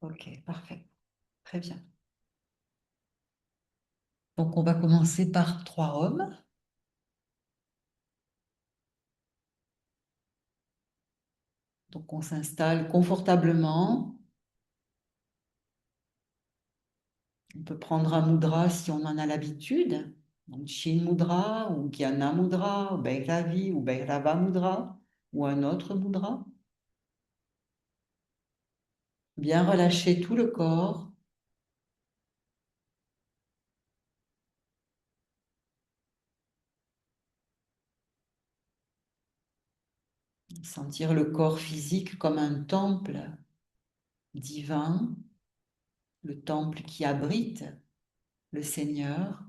Ok, parfait. Très bien. Donc, on va commencer par 3 hommes. Donc, on s'installe confortablement. On peut prendre un mudra si on en a l'habitude. Donc, Shin Mudra ou Gyana Mudra ou Bhairavi ou Bhairava Mudra ou un autre mudra. Bien relâcher tout le corps. Sentir le corps physique comme un temple divin, le temple qui abrite le Seigneur.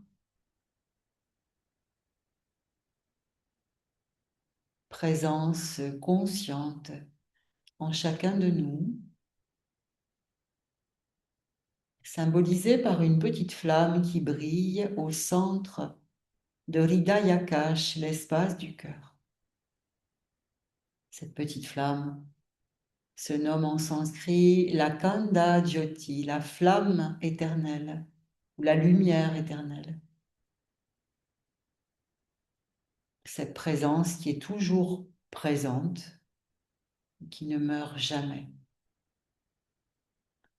Présence consciente en chacun de nous, symbolisée par une petite flamme qui brille au centre de Hridayakash, l'espace du cœur. Cette petite flamme se nomme en sanskrit la Kanda Jyoti, la flamme éternelle ou la lumière éternelle. Cette présence qui est toujours présente, qui ne meurt jamais,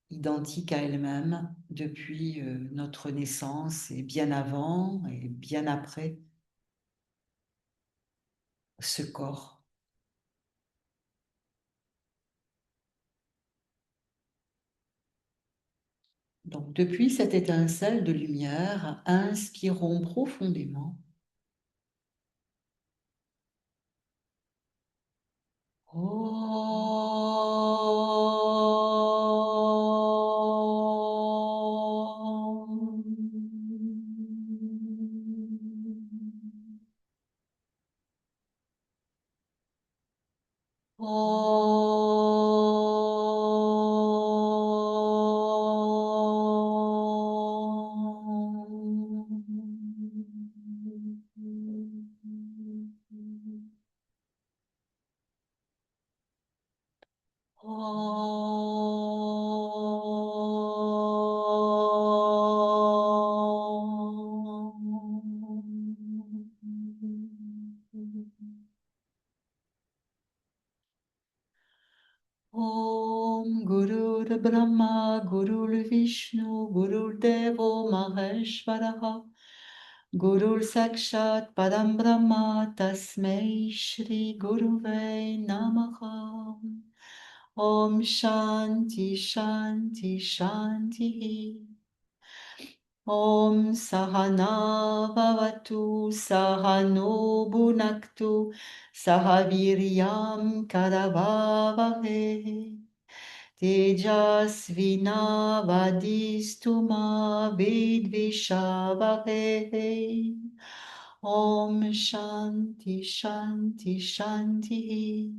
identique à elle-même depuis notre naissance et bien avant et bien après ce corps. Donc depuis cette étincelle de lumière, inspirons profondément. Om Gurur Brahma Gurur Vishnu Gurur Devo Maheshwaraha Gurur Sakshat Padam Brahma Tasmei Shri Guruve Namaha. Om Shanti Shanti Shanti. Om Sahana Bhavatu Sahano Bhunaktu Sahaviryam Karavavahe Tejasvinavadistuma Vidvishavahe. Om Shanti Shanti Shanti.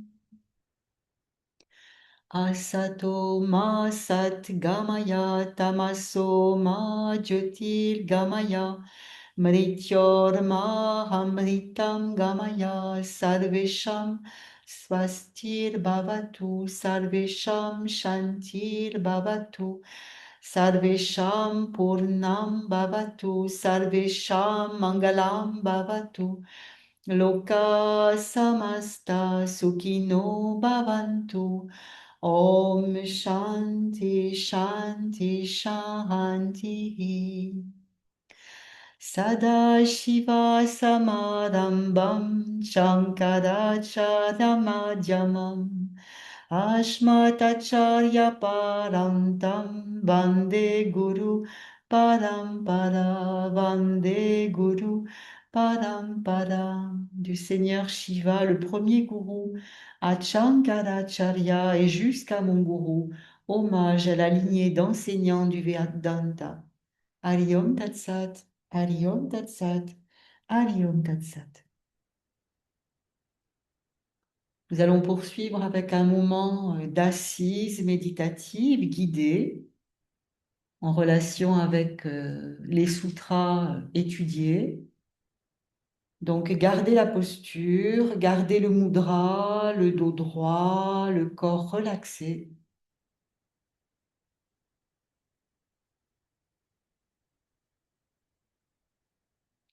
Asato ma sat gamaya tamaso ma jyotir gamaya mrityor ma hamritam gamaya sarvesham swastir bhavatu sarvesham shantir bhavatu sarvesham purnam bhavatu sarvesham mangalam bhavatu loka samasta sukhino bhavantu. Om Shanti Shanti Shanti. Sadashiva Samadambam Shankaracharyamadhyamam Ashmatacharya Parantam Vande Guru Parampara Vande Guru Parampara. Du Seigneur Shiva, le premier gourou, à Shankaracharya et jusqu'à mon gourou, hommage à la lignée d'enseignants du Vedanta. Ariom Tatsat, Ariom Tatsat, Ariom Tatsat. Nous allons poursuivre avec un moment d'assise méditative guidée en relation avec les sutras étudiés. Donc, gardez la posture, gardez le mudra, le dos droit, le corps relaxé.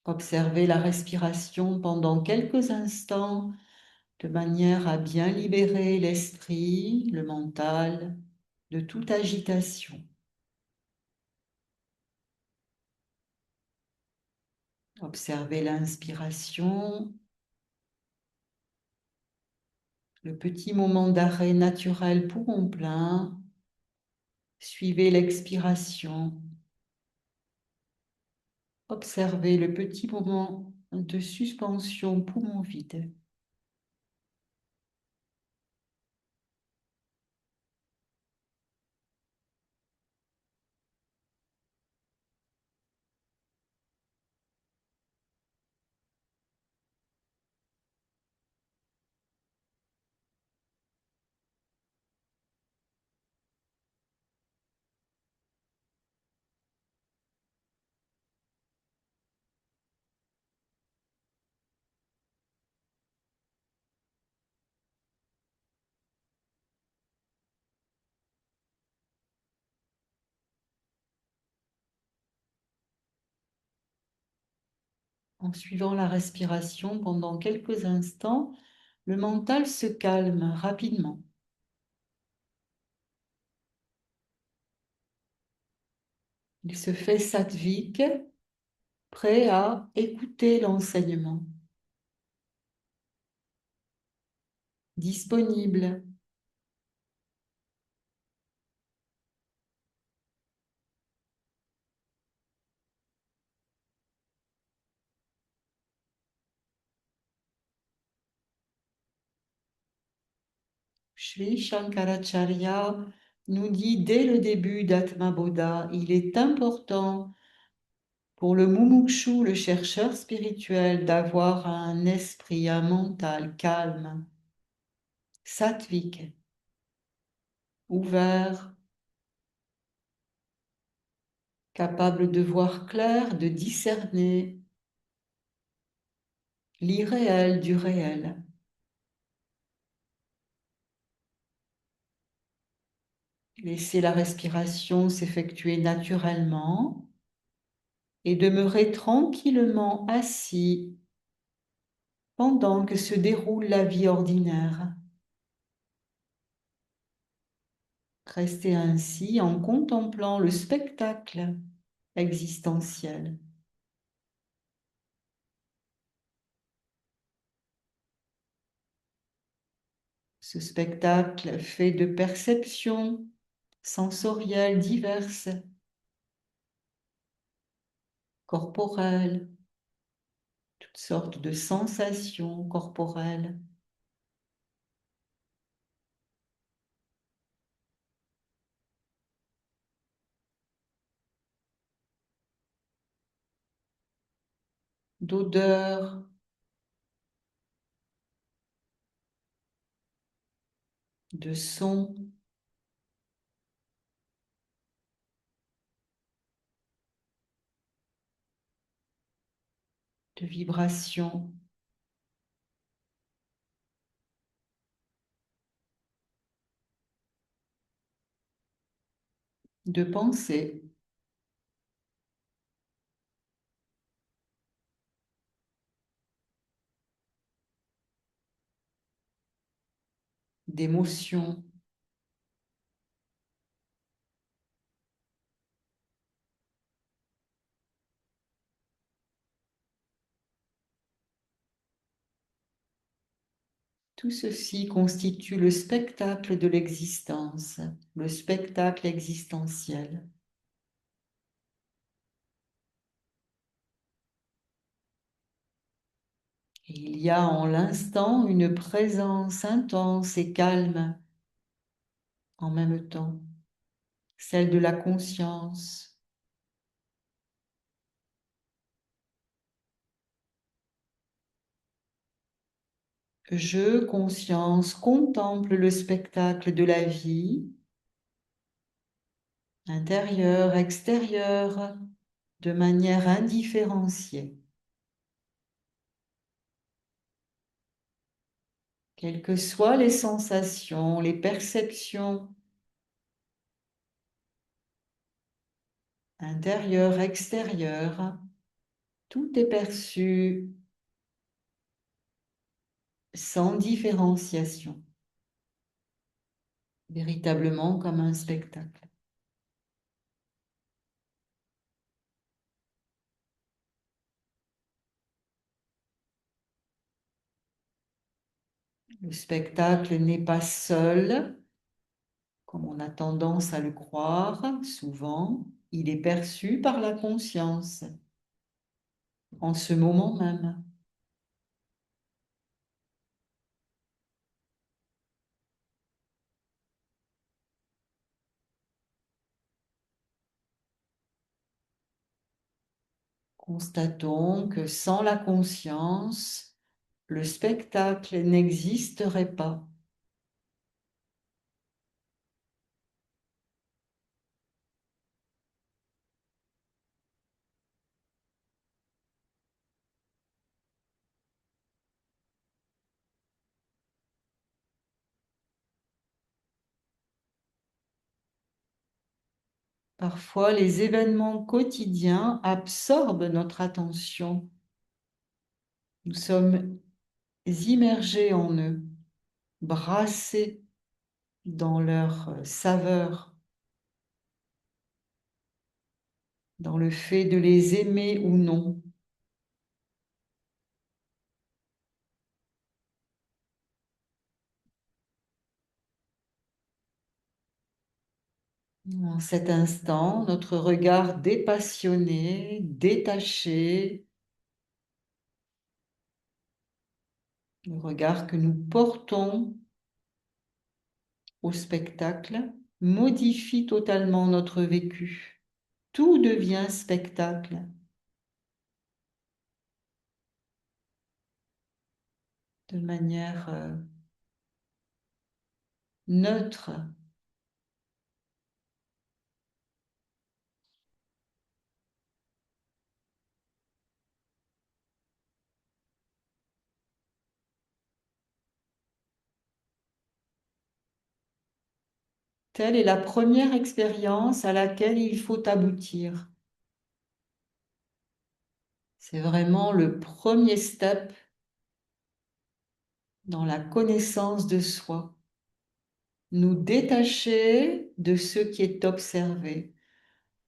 Observez la respiration pendant quelques instants de manière à bien libérer l'esprit, le mental, de toute agitation. Observez l'inspiration, le petit moment d'arrêt naturel poumon plein. Suivez l'expiration. Observez le petit moment de suspension poumon vide. En suivant la respiration pendant quelques instants, le mental se calme rapidement. Il se fait sattvik, prêt à écouter l'enseignement. Disponible. Sri Shankaracharya nous dit dès le début d'Atma Bodha, il est important pour le mumukshu, le chercheur spirituel, d'avoir un esprit, un mental calme, sattvik, ouvert, capable de voir clair, de discerner l'irréel du réel. Laissez la respiration s'effectuer naturellement et demeurer tranquillement assis pendant que se déroule la vie ordinaire. Restez ainsi en contemplant le spectacle existentiel. Ce spectacle fait de perceptions sensorielles diverses, corporelles, toutes sortes de sensations corporelles. D'odeurs, de sons, de vibrations. De pensées, d'émotions. Tout ceci constitue le spectacle de l'existence, le spectacle existentiel. Et il y a en l'instant une présence intense et calme en même temps, celle de la conscience. Je, conscience, contemple le spectacle de la vie, intérieure, extérieure, de manière indifférenciée. Quelles que soient les sensations, les perceptions, intérieures, extérieures, Tout est perçu sans différenciation, véritablement comme un spectacle. Le spectacle n'est pas seul, comme on a tendance à le croire souvent. Il est perçu par la conscience en ce moment même. Constatons que sans la conscience, le spectacle n'existerait pas. Parfois, les événements quotidiens absorbent notre attention. Nous sommes immergés en eux, brassés dans leur saveur, dans le fait de les aimer ou non. En cet instant, notre regard dépassionné, détaché, le regard que nous portons au spectacle, modifie totalement notre vécu. Tout devient spectacle, de manière neutre. Telle est la première expérience à laquelle il faut aboutir. C'est vraiment le premier step dans la connaissance de soi. Nous détacher de ce qui est observé.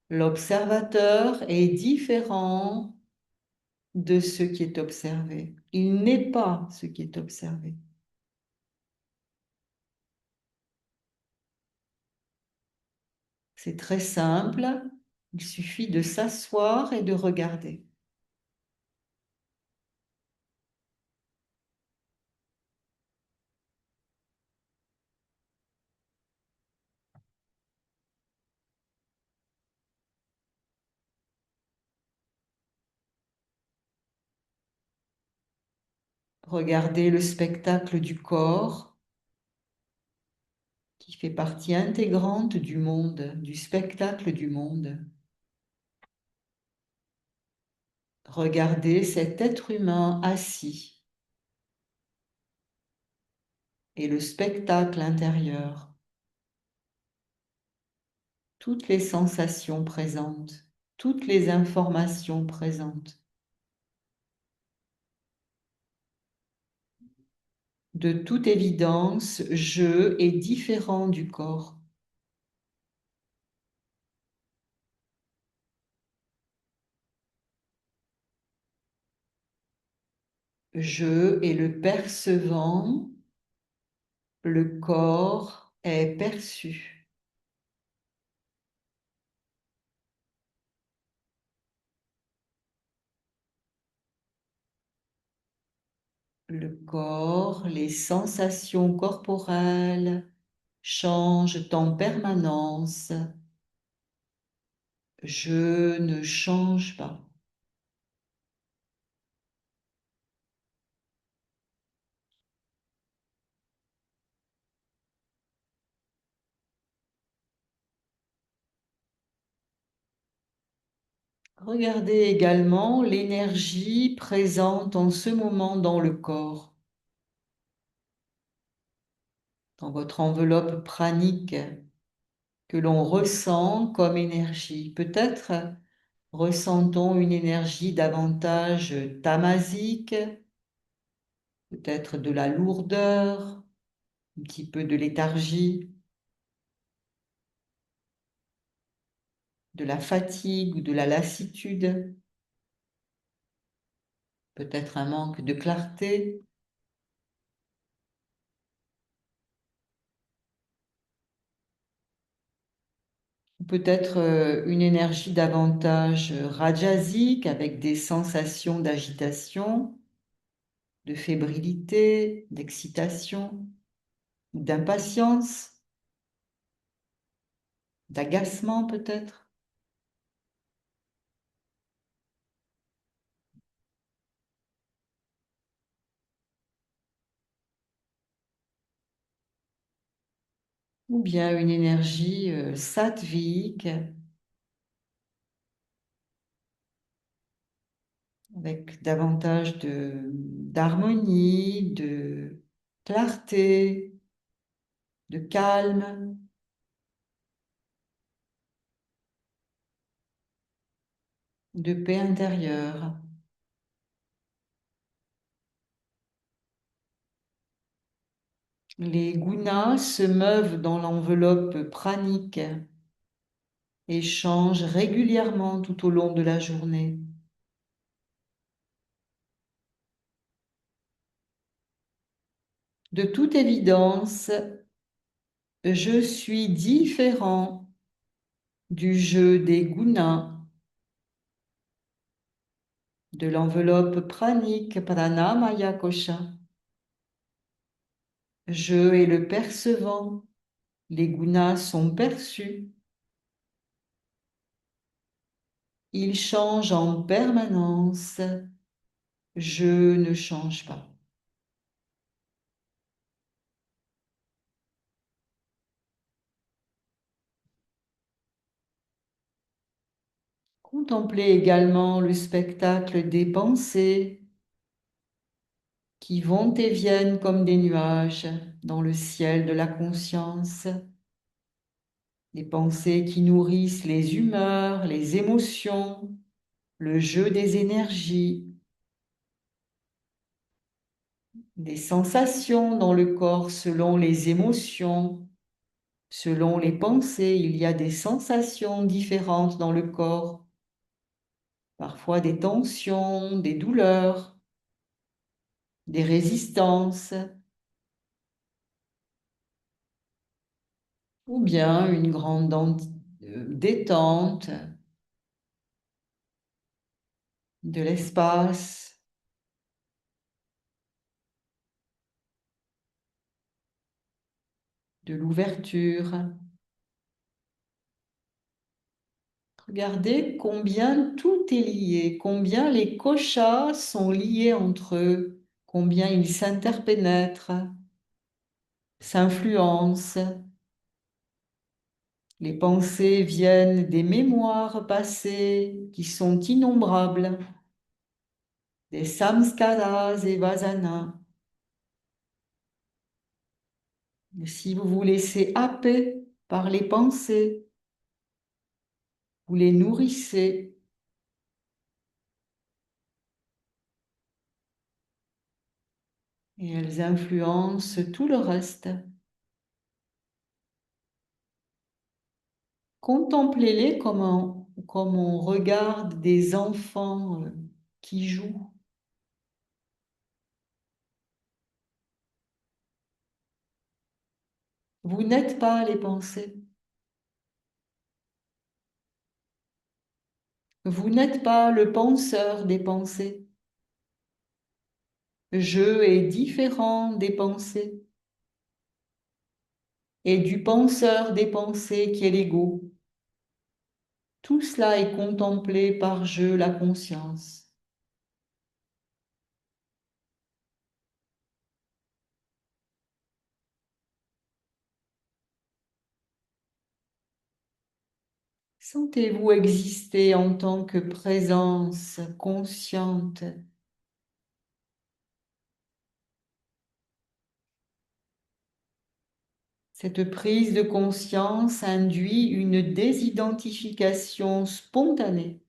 L'observateur est différent de ce qui est observé. Il n'est pas ce qui est observé. C'est très simple. Il suffit de s'asseoir et de regarder. Regarder le spectacle du corps qui fait partie intégrante du monde, du spectacle du monde. Regardez cet être humain assis et le spectacle intérieur, toutes les sensations présentes, toutes les informations présentes. De toute évidence, je est différent du corps. Je est le percevant, le corps est perçu. Le corps, les sensations corporelles changent en permanence. Je ne change pas. Regardez également l'énergie présente en ce moment dans le corps, dans votre enveloppe pranique que l'on ressent comme énergie. Peut-être Ressentons une énergie davantage tamasique, peut-être de la lourdeur, un petit peu de léthargie, de la fatigue ou de la lassitude, peut-être un manque de clarté, ou peut-être une énergie davantage rajasique avec des sensations d'agitation, de fébrilité, d'excitation, d'impatience, d'agacement peut-être. Ou bien une énergie sattvique avec davantage d'harmonie, de clarté, de calme, de paix intérieure. Les gunas se meuvent dans l'enveloppe pranique et changent régulièrement tout au long de la journée. De toute évidence, je suis différent du jeu des gunas, de l'enveloppe pranique pranamaya kosha. Je et le percevant, les gunas sont perçus. Ils changent en permanence. Je ne change pas. Contemplez également le spectacle des pensées qui vont et viennent comme des nuages dans le ciel de la conscience. Des pensées qui nourrissent les humeurs, les émotions, le jeu des énergies, des sensations dans le corps selon les émotions, selon les pensées. Il y a des sensations différentes dans le corps, parfois des tensions, des douleurs, des résistances, ou bien une grande détente de l'espace, de l'ouverture. Regardez combien tout est lié, combien les koshas sont liés entre eux, combien ils s'interpénètrent, s'influencent. Les pensées viennent des mémoires passées qui sont innombrables, des samskaras et vasanas. Et si vous vous laissez happer par les pensées, vous les nourrissez. Et elles influencent tout le reste. Contemplez-les comme on regarde des enfants qui jouent. Vous n'êtes pas les pensées. Vous n'êtes pas le penseur des pensées. Je est différent des pensées et du penseur des pensées qui est l'ego. Tout cela est contemplé par je, la conscience. Sentez-vous exister en tant que présence consciente. Cette prise de conscience induit une désidentification spontanée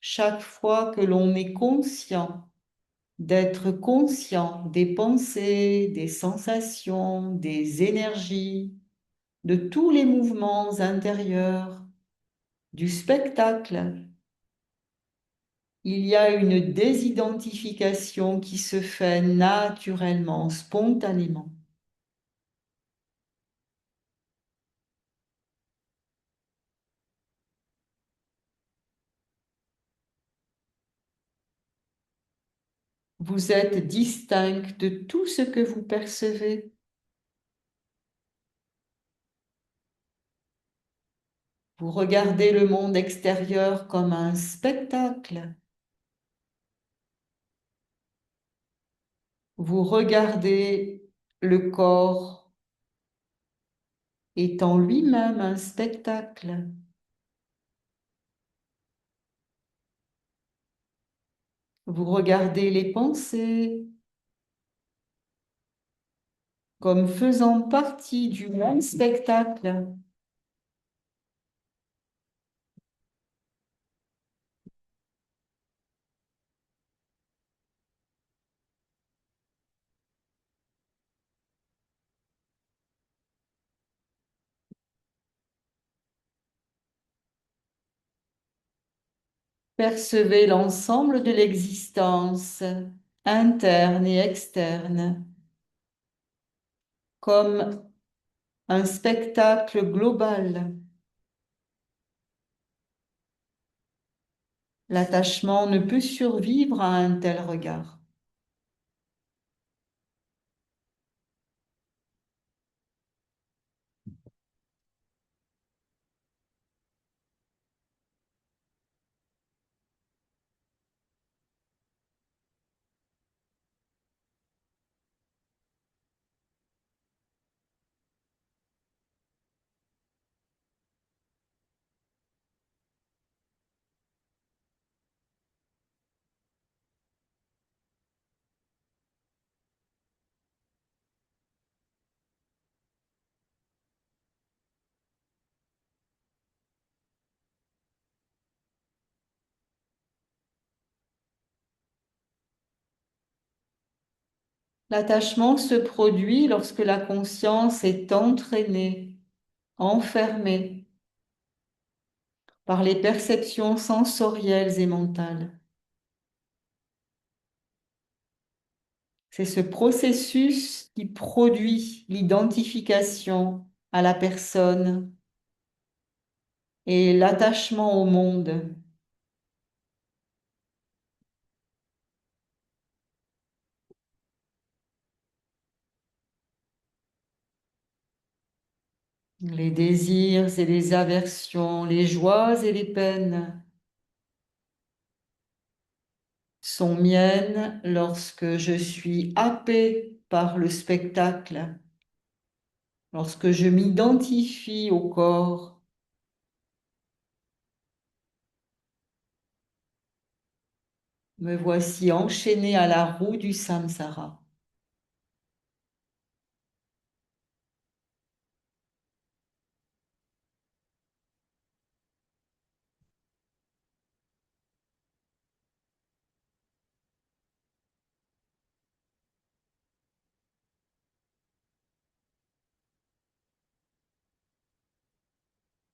chaque fois que l'on est conscient, d'être conscient des pensées, des sensations, des énergies, de tous les mouvements intérieurs, du spectacle, il y a une désidentification qui se fait naturellement, spontanément. Vous êtes distinct de tout ce que vous percevez. Vous regardez le monde extérieur comme un spectacle. Vous regardez le corps étant lui-même un spectacle. Vous regardez les pensées comme faisant partie du même spectacle. Percevez l'ensemble de l'existence, interne et externe, comme un spectacle global. L'attachement ne peut survivre à un tel regard. L'attachement se produit lorsque la conscience est entraînée, enfermée par les perceptions sensorielles et mentales. C'est ce processus qui produit l'identification à la personne et l'attachement au monde. Les désirs et les aversions, les joies et les peines sont miennes lorsque je suis happée par le spectacle, lorsque je m'identifie au corps. Me voici enchaînée à la roue du samsara.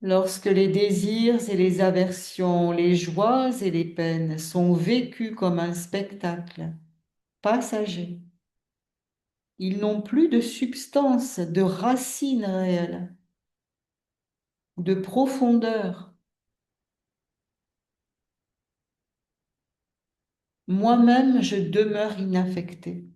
Lorsque les désirs et les aversions, les joies et les peines sont vécus comme un spectacle passager, ils n'ont plus de substance, de racine réelle, de profondeur. Moi-même, je demeure inaffectée.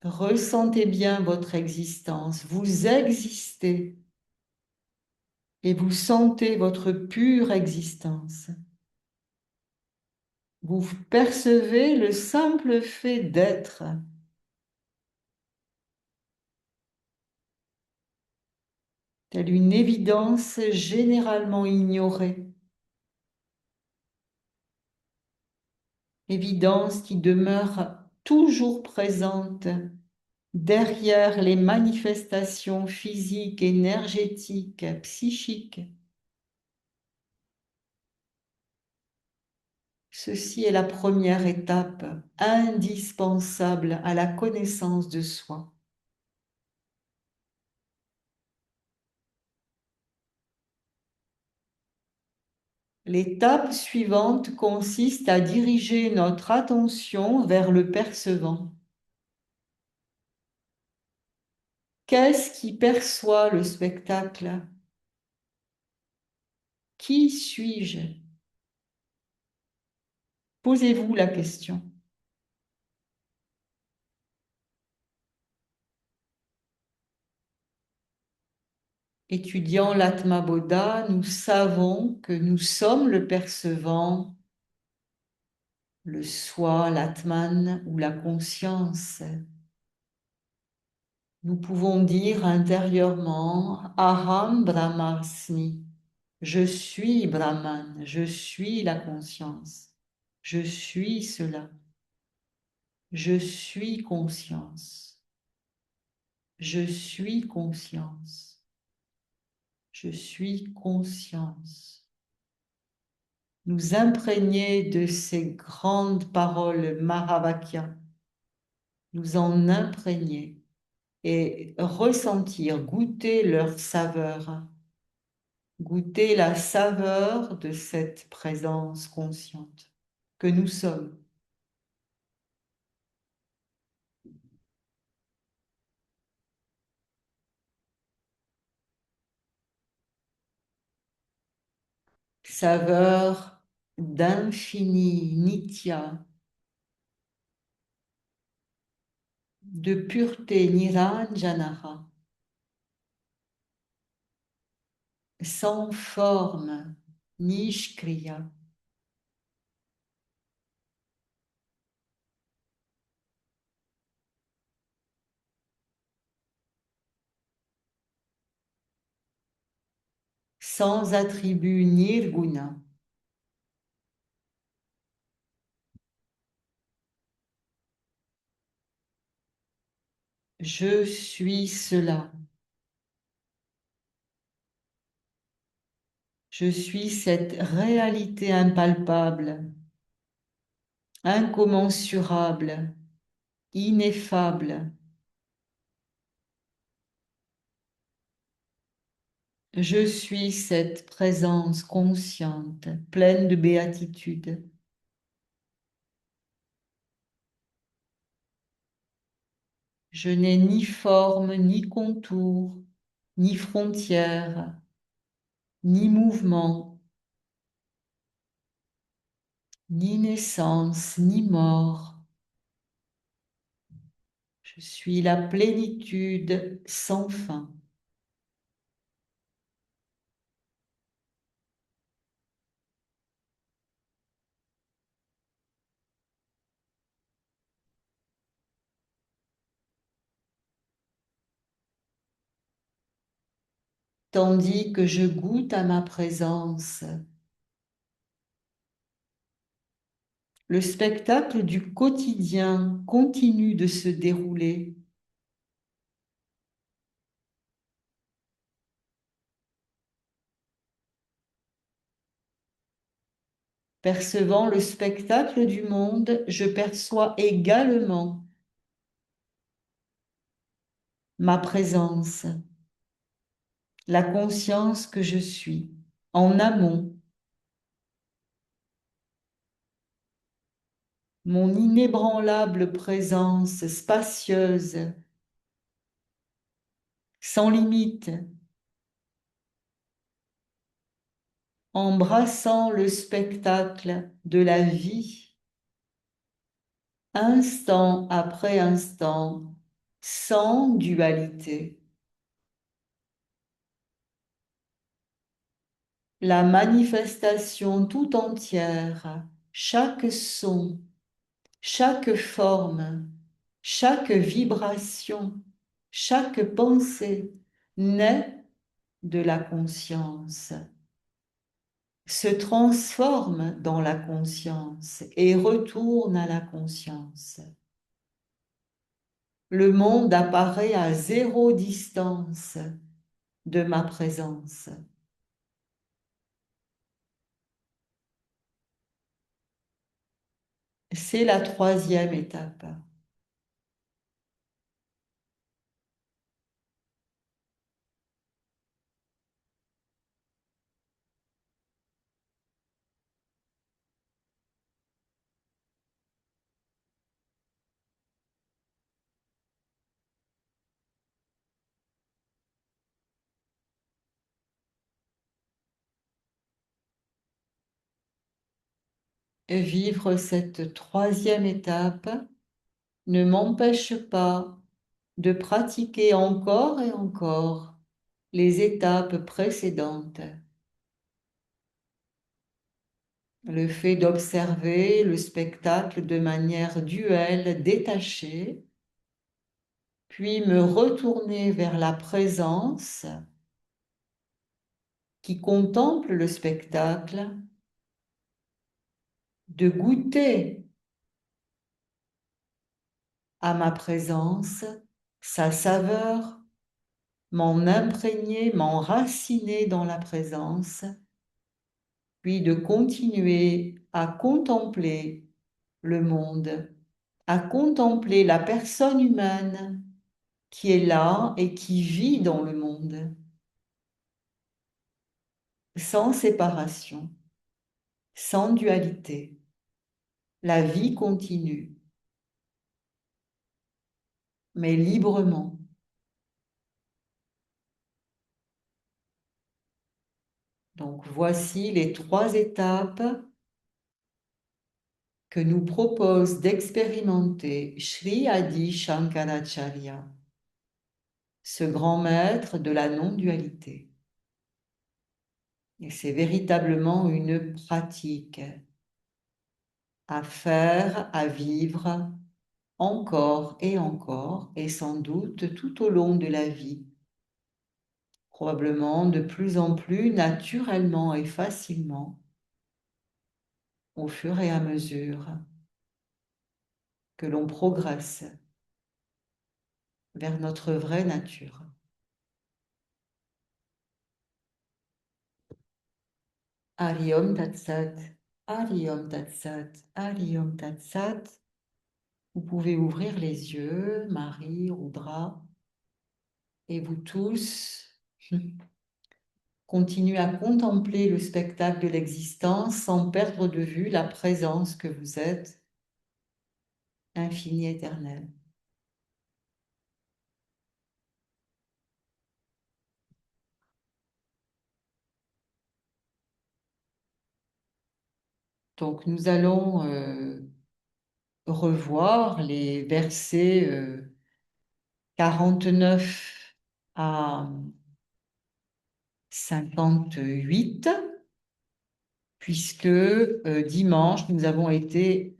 Ressentez bien votre existence. Vous existez et vous sentez votre pure existence. Vous percevez le simple fait d'être, telle une évidence généralement ignorée, évidence qui demeure toujours présente derrière les manifestations physiques, énergétiques, psychiques. Ceci est la première étape indispensable à la connaissance de soi. L'étape suivante consiste à diriger notre attention vers le percevant. Qu'est-ce qui perçoit le spectacle? Qui suis-je? Posez-vous la question. Étudiant l'Atma Bodha, nous savons que nous sommes le percevant, le soi, l'Atman ou la conscience. Nous pouvons dire intérieurement Aham Brahmasmi. Je suis Brahman, je suis la conscience, je suis cela, je suis conscience, je suis conscience, je suis conscience. Nous imprégner de ces grandes paroles Mahavakya, nous en imprégner et ressentir, goûter leur saveur, goûter la saveur de cette présence consciente que nous sommes. Saveur d'infini, nitya, de pureté, niranjanaha, sans forme, nishkriya, sans attribut, nirguna. Je suis cela. Je suis cette réalité impalpable, incommensurable, ineffable. Je suis cette présence consciente, pleine de béatitude. Je n'ai ni forme, ni contour, ni frontière, ni mouvement, ni naissance, ni mort. Je suis la plénitude sans fin. Tandis que je goûte à ma présence, le spectacle du quotidien continue de se dérouler. Percevant le spectacle du monde, je perçois également ma présence, la conscience que je suis, en amont, mon inébranlable présence spacieuse, sans limite, embrassant le spectacle de la vie, instant après instant, sans dualité. La manifestation tout entière, chaque son, chaque forme, chaque vibration, chaque pensée naît de la conscience, se transforme dans la conscience et retourne à la conscience. le monde apparaît à 0 distance de ma présence. C'est la troisième étape. Vivre cette troisième étape ne m'empêche pas de pratiquer encore et encore les étapes précédentes. Le fait d'observer le spectacle de manière duelle, détachée, puis me retourner vers la présence qui contemple le spectacle, de goûter à ma présence, sa saveur, m'en imprégner, m'enraciner dans la présence, puis de continuer à contempler le monde, à contempler la personne humaine qui est là et qui vit dans le monde, sans séparation, sans dualité. La vie continue, mais librement. Donc voici les 3 étapes que nous propose d'expérimenter Sri Adi Shankaracharya, ce grand maître de la non-dualité. Et c'est véritablement une pratique à faire, à vivre encore et sans doute tout au long de la vie, probablement de plus en plus naturellement et facilement au fur et à mesure que l'on progresse vers notre vraie nature. Ariom Tatsat, Ariom Tatsat, Ariom Tatsat. Vous pouvez ouvrir les yeux, Marie, Rudra, et vous tous continuez à contempler le spectacle de l'existence sans perdre de vue la présence que vous êtes, infini éternel. Donc nous allons revoir les versets 49 à 58, puisque dimanche, nous avons été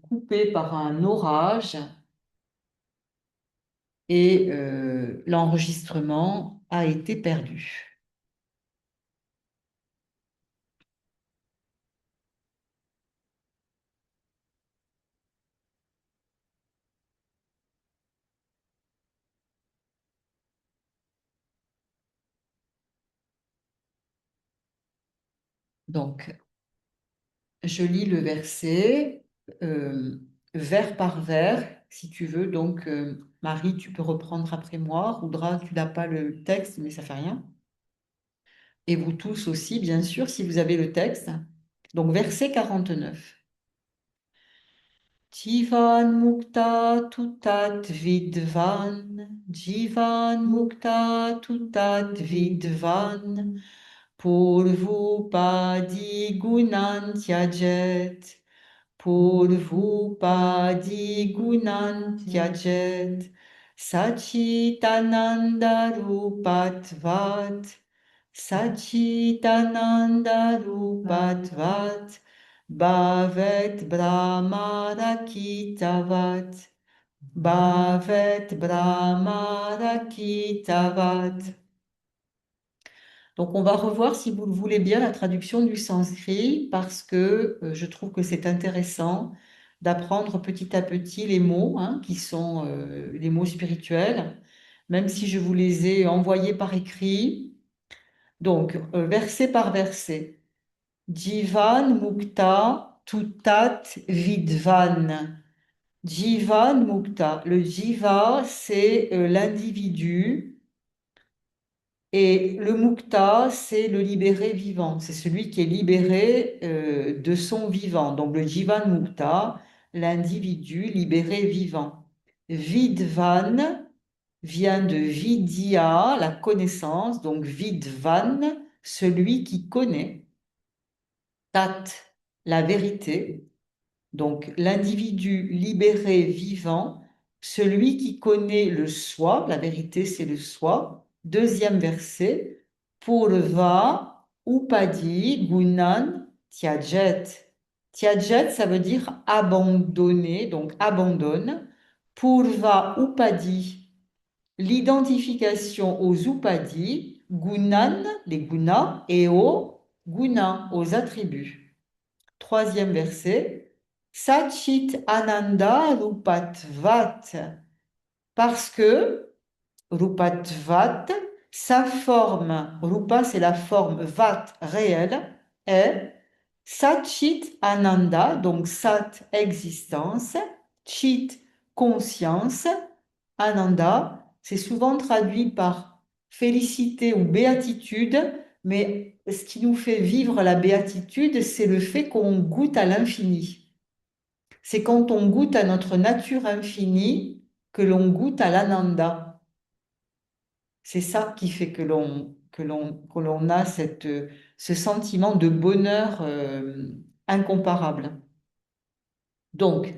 coupés par un orage et l'enregistrement a été perdu. Donc, je lis le verset vers par vers, si tu veux. Donc, Marie, tu peux reprendre après moi. Roudra, tu n'as pas le texte, mais ça fait rien. Et vous tous aussi, bien sûr, si vous avez le texte. Donc, verset 49. Jivan mukta tutat vidvan, Jivan mukta tutat vidvan, Purvupadi gunan tyajet, Purvupadi gunan tyajet, Sachitananda rupatvat, Sachitananda rupatvat, Bhavet Brahmarakitavat, Bhavet Brahmarakitavat. Donc, on va revoir, si vous le voulez bien, la traduction du sanskrit parce que je trouve que c'est intéressant d'apprendre petit à petit les mots, hein, qui sont les mots spirituels, même si je vous les ai envoyés par écrit. Donc, verset par verset. Jivan Mukta Tutat Vidvan. Jivan Mukta. Le Jiva, c'est l'individu. Et le mukta, c'est le libéré vivant, c'est celui qui est libéré de son vivant. Donc le jivan mukta, l'individu libéré vivant. Vidvan vient de vidya, la connaissance, donc vidvan, celui qui connaît. Tat, la vérité. Donc l'individu libéré vivant, celui qui connaît le soi, la vérité c'est le soi. Deuxième verset, Purva Upadi Gunan Tyajet. Tyajet, ça veut dire abandonner, donc abandonne. Purva Upadi, l'identification aux Upadi, Gunan, les gunas, et aux gunas, aux attributs. Troisième verset, Satchit Ananda Rupatvat, parce que Rupatvat, sa forme, Rupa c'est la forme, Vat réelle, est Satchit Ananda, donc Sat existence, Chit conscience, Ananda, c'est souvent traduit par félicité ou béatitude, mais ce qui nous fait vivre la béatitude, c'est le fait qu'on goûte à l'infini. C'est quand on goûte à notre nature infinie que l'on goûte à l'ananda. C'est ça qui fait que l'on a ce sentiment de bonheur incomparable. Donc,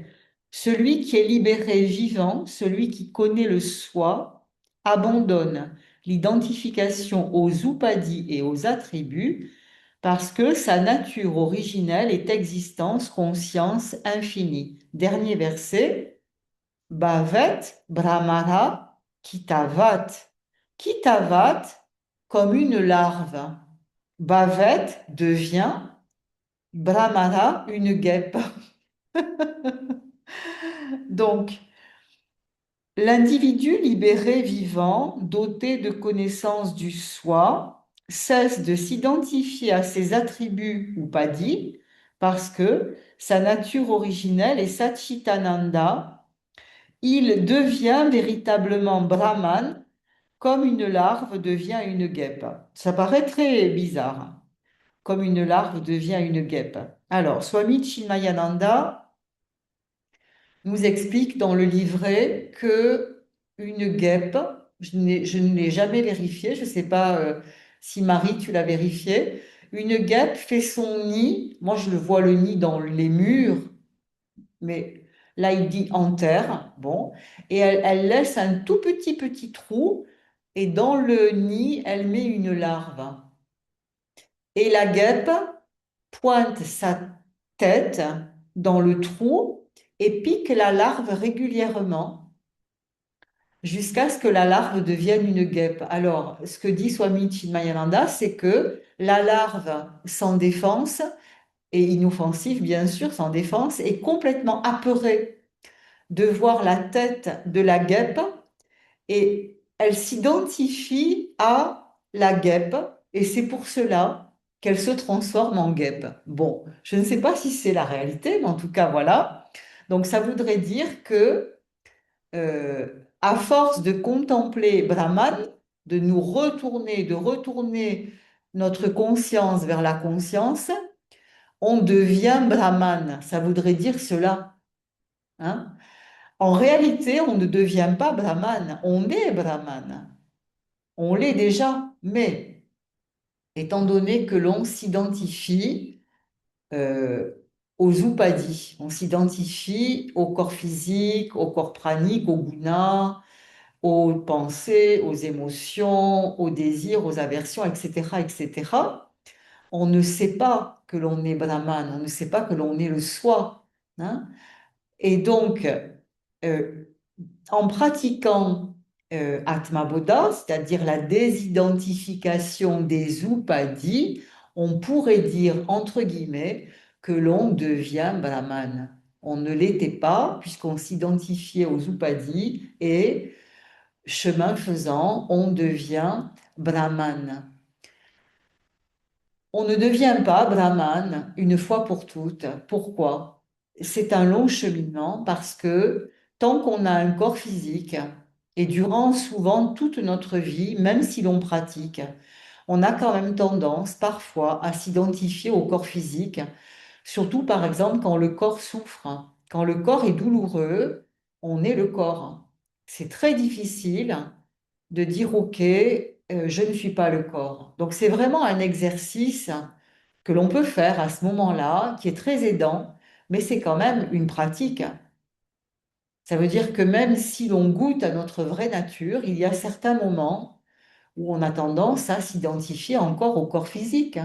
celui qui est libéré vivant, celui qui connaît le soi, abandonne l'identification aux upadis et aux attributs parce que sa nature originelle est existence, conscience infinie. Dernier verset, Bhavet Brahmara Kitavat. Kitavat comme une larve. Bhavet devient Brahmara une guêpe. Donc, l'individu libéré vivant, doté de connaissance du soi, cesse de s'identifier à ses attributs ou padis parce que sa nature originelle est Satchitananda. Il devient véritablement Brahman comme une larve devient une guêpe. Ça paraît très bizarre, hein, comme une larve devient une guêpe. Alors, Swami Chinmayananda nous explique dans le livret que une guêpe, je ne l'ai jamais vérifié, je ne sais pas si Marie, tu l'as vérifié, une guêpe fait son nid, moi je le vois le nid dans les murs, mais là il dit en terre, bon, et elle laisse un tout petit trou, et dans le nid, elle met une larve. Et la guêpe pointe sa tête dans le trou et pique la larve régulièrement jusqu'à ce que la larve devienne une guêpe. Alors, ce que dit Swami Chinmayananda, c'est que la larve, sans défense, et inoffensive bien sûr, sans défense, est complètement apeurée de voir la tête de la guêpe et elle s'identifie à la guêpe et c'est pour cela qu'elle se transforme en guêpe. Bon, je ne sais pas si c'est la réalité, mais en tout cas, voilà. Donc, ça voudrait dire que, à force de contempler Brahman, de retourner notre conscience vers la conscience, on devient Brahman. Ça voudrait dire cela, hein. En réalité, on ne devient pas Brahman, on est Brahman. On l'est déjà, mais étant donné que l'on s'identifie euh, aux upadis, on s'identifie au corps physique, au corps pranique, au guna, aux pensées, aux émotions, aux désirs, aux aversions, etc., etc., on ne sait pas que l'on est Brahman, on ne sait pas que l'on est le soi, hein. Et donc, euh, en pratiquant Atma Bodha, c'est-à-dire la désidentification des upadis, on pourrait dire, entre guillemets, que l'on devient Brahman. On ne l'était pas puisqu'on s'identifiait aux Upadis et chemin faisant, on devient Brahman. On ne devient pas Brahman une fois pour toutes. Pourquoi? C'est un long cheminement parce que tant qu'on a un corps physique et durant souvent toute notre vie, même si l'on pratique, on a quand même tendance parfois à s'identifier au corps physique, surtout par exemple quand le corps souffre. Quand le corps est douloureux, on est le corps. C'est très difficile de dire, OK, je ne suis pas le corps. Donc c'est vraiment un exercice que l'on peut faire à ce moment-là, qui est très aidant, mais c'est quand même une pratique. Ça veut dire que même si l'on goûte à notre vraie nature, il y a certains moments où on a tendance à s'identifier encore au corps physique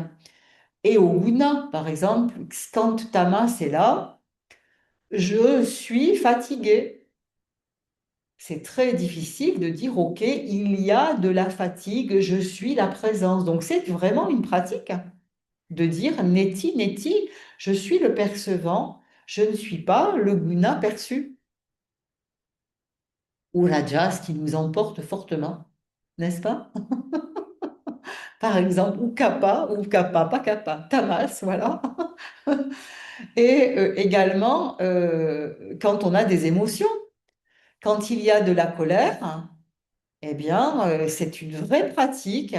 et au guna. Par exemple, quand Tamas est là, je suis fatigué. C'est très difficile de dire, OK, il y a de la fatigue, je suis la présence. Donc c'est vraiment une pratique de dire, neti, neti, je suis le percevant, je ne suis pas le guna perçu. Ou rajas qui nous emporte fortement, n'est-ce pas? Par exemple, ou kappa, pas kappa, tamas, voilà. Et également, quand on a des émotions, quand il y a de la colère, eh bien, c'est une vraie pratique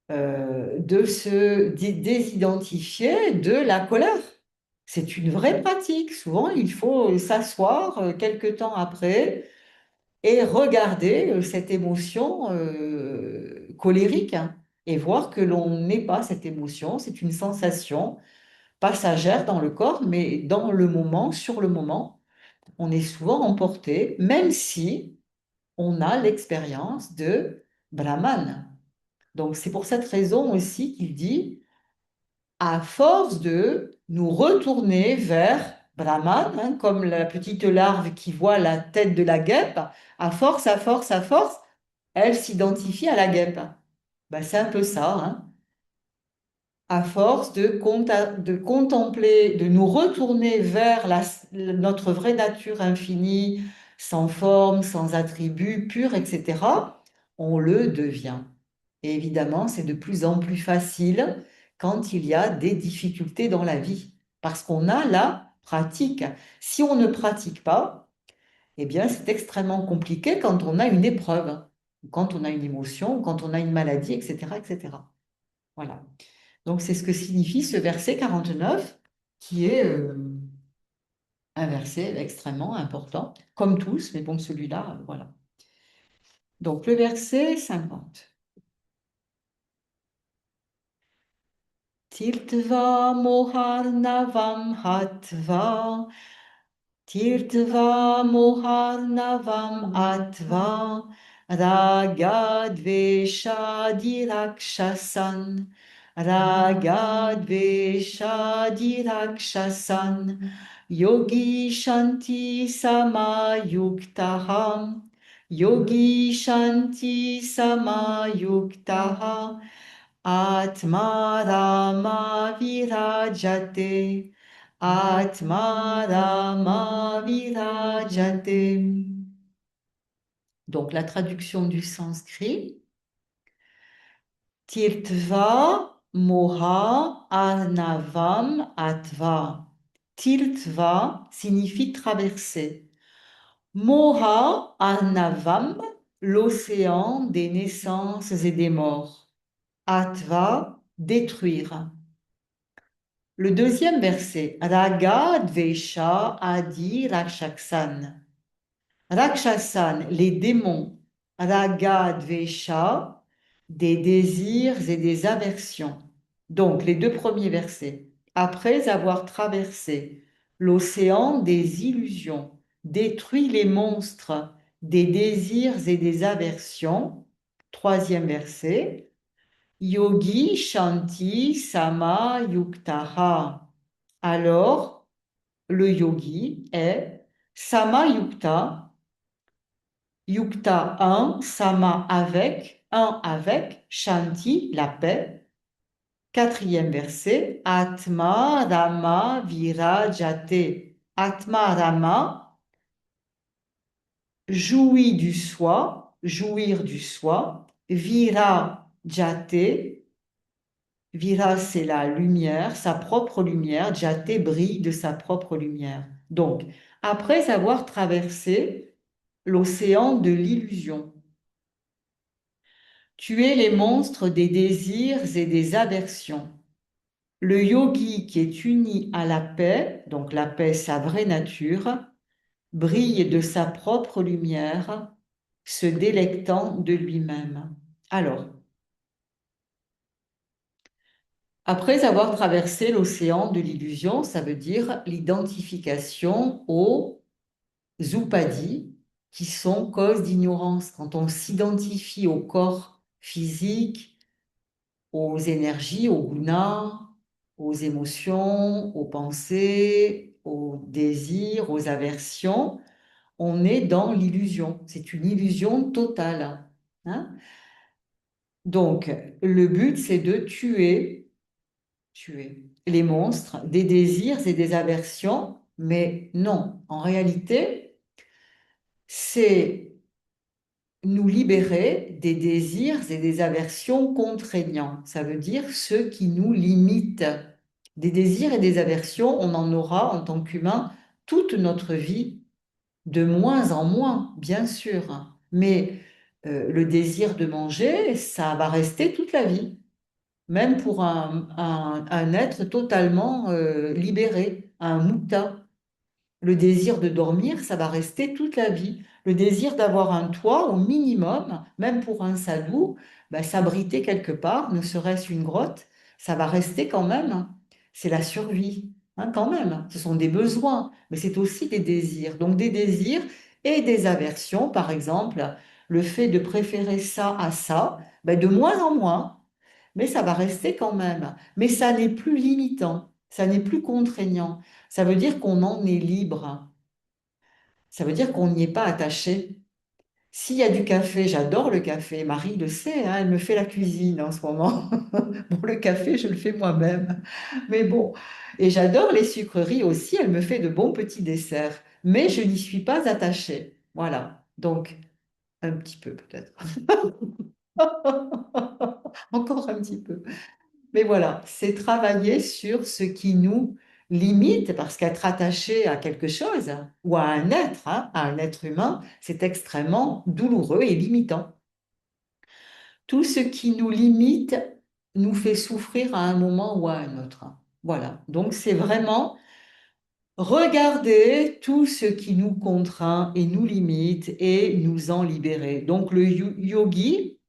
de se désidentifier de la colère. C'est une vraie pratique. Souvent, il faut s'asseoir quelque temps après et regarder cette émotion colérique, hein, et voir que l'on n'est pas cette émotion. C'est une sensation passagère dans le corps, mais dans le moment, sur le moment, on est souvent emporté, même si on a l'expérience de Brahman. Donc c'est pour cette raison aussi qu'il dit, à force de nous retourner vers Brahman, hein, comme la petite larve qui voit la tête de la guêpe, à force, à force, à force, elle s'identifie à la guêpe. Ben, c'est un peu ça, hein. À force de contempler, de nous retourner vers notre vraie nature infinie, sans forme, sans attributs, pure, etc., on le devient. Et évidemment, c'est de plus en plus facile quand il y a des difficultés dans la vie, parce qu'on a la pratique. Si on ne pratique pas, eh bien, c'est extrêmement compliqué quand on a une épreuve, ou quand on a une émotion, ou quand on a une maladie, etc., etc. Voilà. Donc, c'est ce que signifie ce verset 49, qui est un verset extrêmement important, comme tous, mais bon, celui-là, voilà. Donc, le verset 50. Tirtva moharnavam hatva, tirtva moharnavam atva, ragadveshadirakshasan, ragadveshadirakshasan, yogi shanti samayuktaham, yogi shanti samayuktaha, Atma Rama Virajate. Atma Rama Virajate. Donc la traduction du sanskrit, Tirtva Moha Arnavam Atva. Tirtva signifie traverser. Moha Arnavam, l'océan des naissances et des morts. Atva, détruire. Le deuxième verset, Raga Dvesha Adi Rakshaksan. Rakshaksan, les démons. Raga Dvesha, des désirs et des aversions. Donc, les deux premiers versets. Après avoir traversé l'océan des illusions, détruit les monstres des désirs et des aversions. Troisième verset. Yogi Shanti Sama Yuktaha. Alors, le yogi est Sama Yukta, Yukta un, Sama avec, un avec, Shanti, la paix. Quatrième verset, Atma Rama Virajate. Atma Rama, jouit du soi, jouir du soi. Vira Jate, Vira c'est la lumière, sa propre lumière. Jate brille de sa propre lumière. Donc, après avoir traversé l'océan de l'illusion, tuer les monstres des désirs et des aversions. Le yogi qui est uni à la paix, donc la paix, sa vraie nature, brille de sa propre lumière, se délectant de lui-même. Alors, après avoir traversé l'océan de l'illusion, ça veut dire l'identification aux upadis qui sont cause d'ignorance. Quand on s'identifie au corps physique, aux énergies, aux gunas, aux émotions, aux pensées, aux désirs, aux aversions, on est dans l'illusion. C'est une illusion totale. Hein. Donc, le but, c'est de tuer les monstres, des désirs et des aversions, mais non, en réalité, c'est nous libérer des désirs et des aversions contraignants. Ça veut dire ceux qui nous limitent. Des désirs et des aversions, on en aura en tant qu'humain toute notre vie, de moins en moins, bien sûr. Mais le désir de manger, ça va rester toute la vie, même pour un être totalement libéré, un muta. Le désir de dormir, ça va rester toute la vie. Le désir d'avoir un toit, au minimum, même pour un sadou, ben, s'abriter quelque part, ne serait-ce une grotte, ça va rester quand même. Hein. C'est la survie, hein, quand même. Ce sont des besoins, mais c'est aussi des désirs. Donc des désirs et des aversions, par exemple, le fait de préférer ça à ça, ben, de moins en moins, mais ça va rester quand même. Mais ça n'est plus limitant, ça n'est plus contraignant. Ça veut dire qu'on en est libre. Ça veut dire qu'on n'y est pas attaché. S'il y a du café, j'adore le café. Marie le sait, hein, elle me fait la cuisine en ce moment. Bon, le café, je le fais moi-même. Mais bon, et j'adore les sucreries aussi. Elle me fait de bons petits desserts. Mais je n'y suis pas attachée. Voilà. Donc, un petit peu peut-être. Encore un petit peu. Mais voilà, c'est travailler sur ce qui nous limite, parce qu'être attaché à quelque chose ou à un être, hein, à un être humain, c'est extrêmement douloureux et limitant. Tout ce qui nous limite nous fait souffrir à un moment ou à un autre. Voilà, donc c'est vraiment regarder tout ce qui nous contraint et nous limite et nous en libérer. Donc le yogi,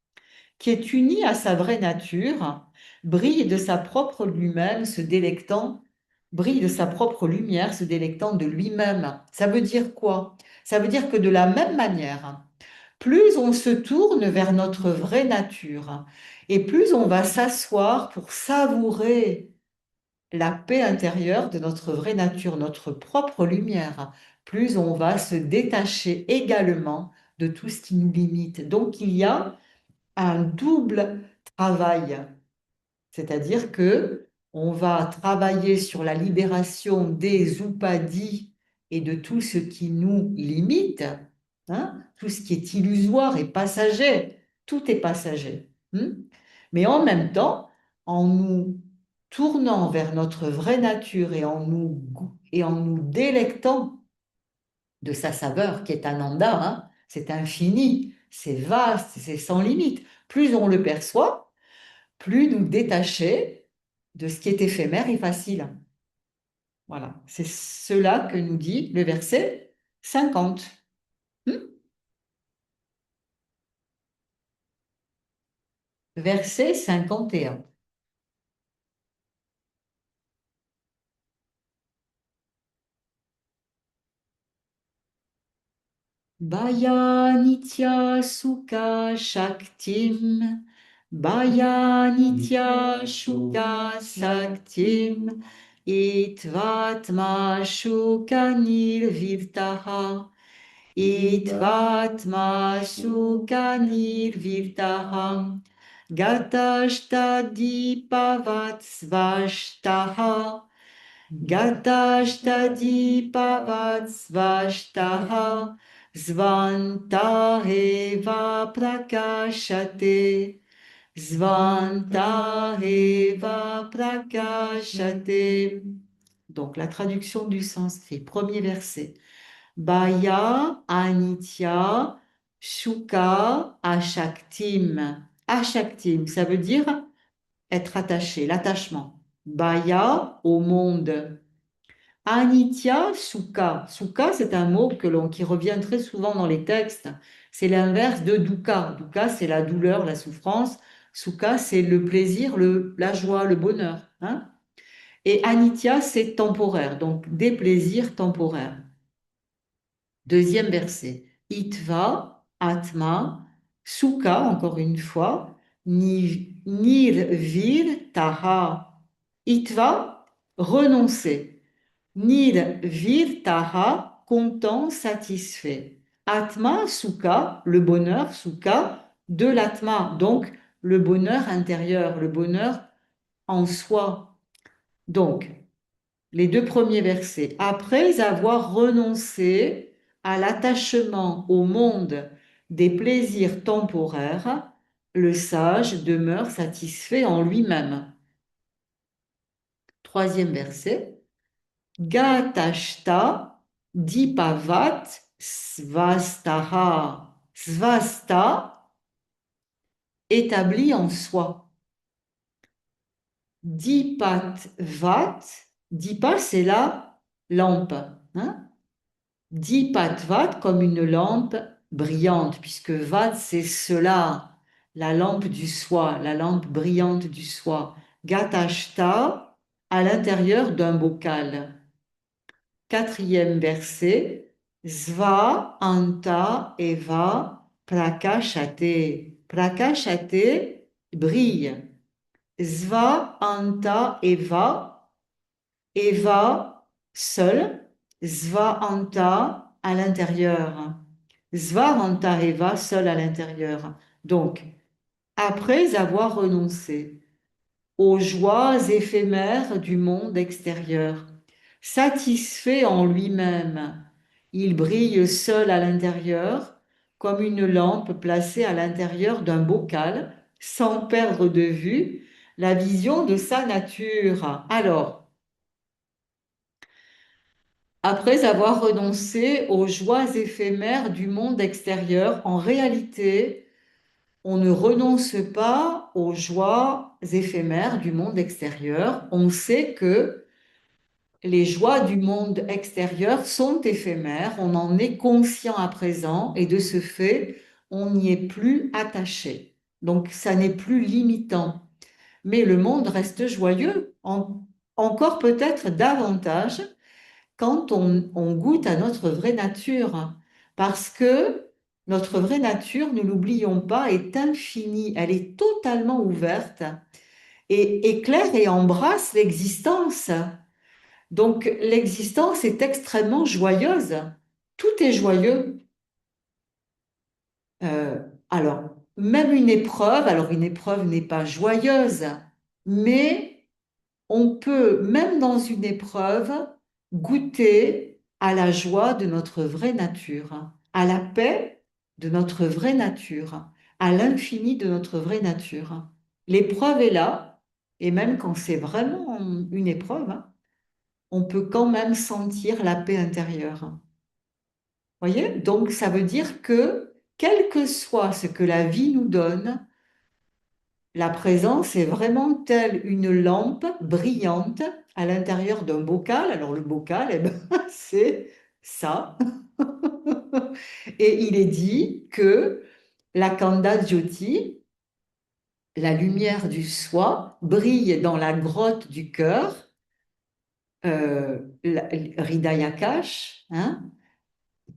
qui est uni à sa vraie nature, brille de sa propre lui-même, se délectant, brille de sa propre lumière, se délectant de lui-même. Ça veut dire quoi? Ça veut dire que de la même manière, plus on se tourne vers notre vraie nature et plus on va s'asseoir pour savourer la paix intérieure de notre vraie nature, notre propre lumière, plus on va se détacher également de tout ce qui nous limite. Donc il y a un double travail, c'est-à-dire que on va travailler sur la libération des upadis et de tout ce qui nous limite, hein, tout ce qui est illusoire et passager, tout est passager. Mais en même temps, en nous tournant vers notre vraie nature et en nous délectant de sa saveur qui est Ananda, hein, c'est infini, c'est vaste, c'est sans limite. Plus on le perçoit, plus nous détacher de ce qui est éphémère et facile. Voilà, c'est cela que nous dit le verset 50. Hmm. Verset 51. Bhaya nitya sukha shaktim, Bhaya nitya sukha shaktim, Itvatma shuka nirvirtaha, Itvatma shuka nirvirtaha, Gatashta dipavat svashtaha, Gatashtajipavat svashtaha Svantaheva prakashate Svantaheva prakashate. Donc la traduction du sanskrit, premier verset. Baya anitya shuka ashaktim. Ashaktim, ça veut dire être attaché, l'attachement. Baya au monde. Anitya sukha. Sukha, c'est un mot qui revient très souvent dans les textes. C'est l'inverse de dukkha. Dukkha, c'est la douleur, la souffrance. Sukha, c'est le plaisir, la joie, le bonheur, hein. Et anitya, c'est temporaire, donc des plaisirs temporaires. Deuxième verset. Itva, atma, sukha, encore une fois, nirvir, taha. Itva, renoncer. Nirvir, taha, content, satisfait. Atma, sukha, le bonheur, sukha, de l'atma, donc le bonheur intérieur, le bonheur en soi. Donc, les deux premiers versets. Après avoir renoncé à l'attachement au monde des plaisirs temporaires, le sage demeure satisfait en lui-même. Troisième verset. Gatashta dipavat svastaha. Svasta, établi en soi. Dipat vat, dipa c'est la lampe, hein? Dipatvat comme une lampe brillante, puisque vat c'est cela, la lampe du soi, la lampe brillante du soi. Gatashta à l'intérieur d'un bocal. Quatrième verset. Sva anta eva prakashate. Prakashate brille. Sva anta eva. Eva seul. Sva anta à l'intérieur. Sva anta eva seul à l'intérieur. Donc, après avoir renoncé aux joies éphémères du monde extérieur, satisfait en lui-même, il brille seul à l'intérieur, comme une lampe placée à l'intérieur d'un bocal, sans perdre de vue la vision de sa nature. Alors, après avoir renoncé aux joies éphémères du monde extérieur, en réalité, on ne renonce pas aux joies éphémères du monde extérieur. On sait que les joies du monde extérieur sont éphémères, on en est conscient à présent et de ce fait, on n'y est plus attaché. Donc, ça n'est plus limitant. Mais le monde reste joyeux, encore peut-être davantage quand on goûte à notre vraie nature. Parce que notre vraie nature, ne l'oublions pas, est infinie, elle est totalement ouverte et éclaire et embrasse l'existence. Donc l'existence est extrêmement joyeuse. Tout est joyeux. Euh, alors, même une épreuve, alors une épreuve n'est pas joyeuse, mais on peut, même dans une épreuve, goûter à la joie de notre vraie nature, à la paix de notre vraie nature, à l'infini de notre vraie nature. L'épreuve est là, et même quand c'est vraiment une épreuve, hein, on peut quand même sentir la paix intérieure. Voyez? Donc, ça veut dire que, quel que soit ce que la vie nous donne, la présence est vraiment telle une lampe brillante à l'intérieur d'un bocal. Alors, le bocal, eh ben, c'est ça. Et il est dit que la Kanda Jyoti, la lumière du soi, brille dans la grotte du cœur, Hridayakash, hein,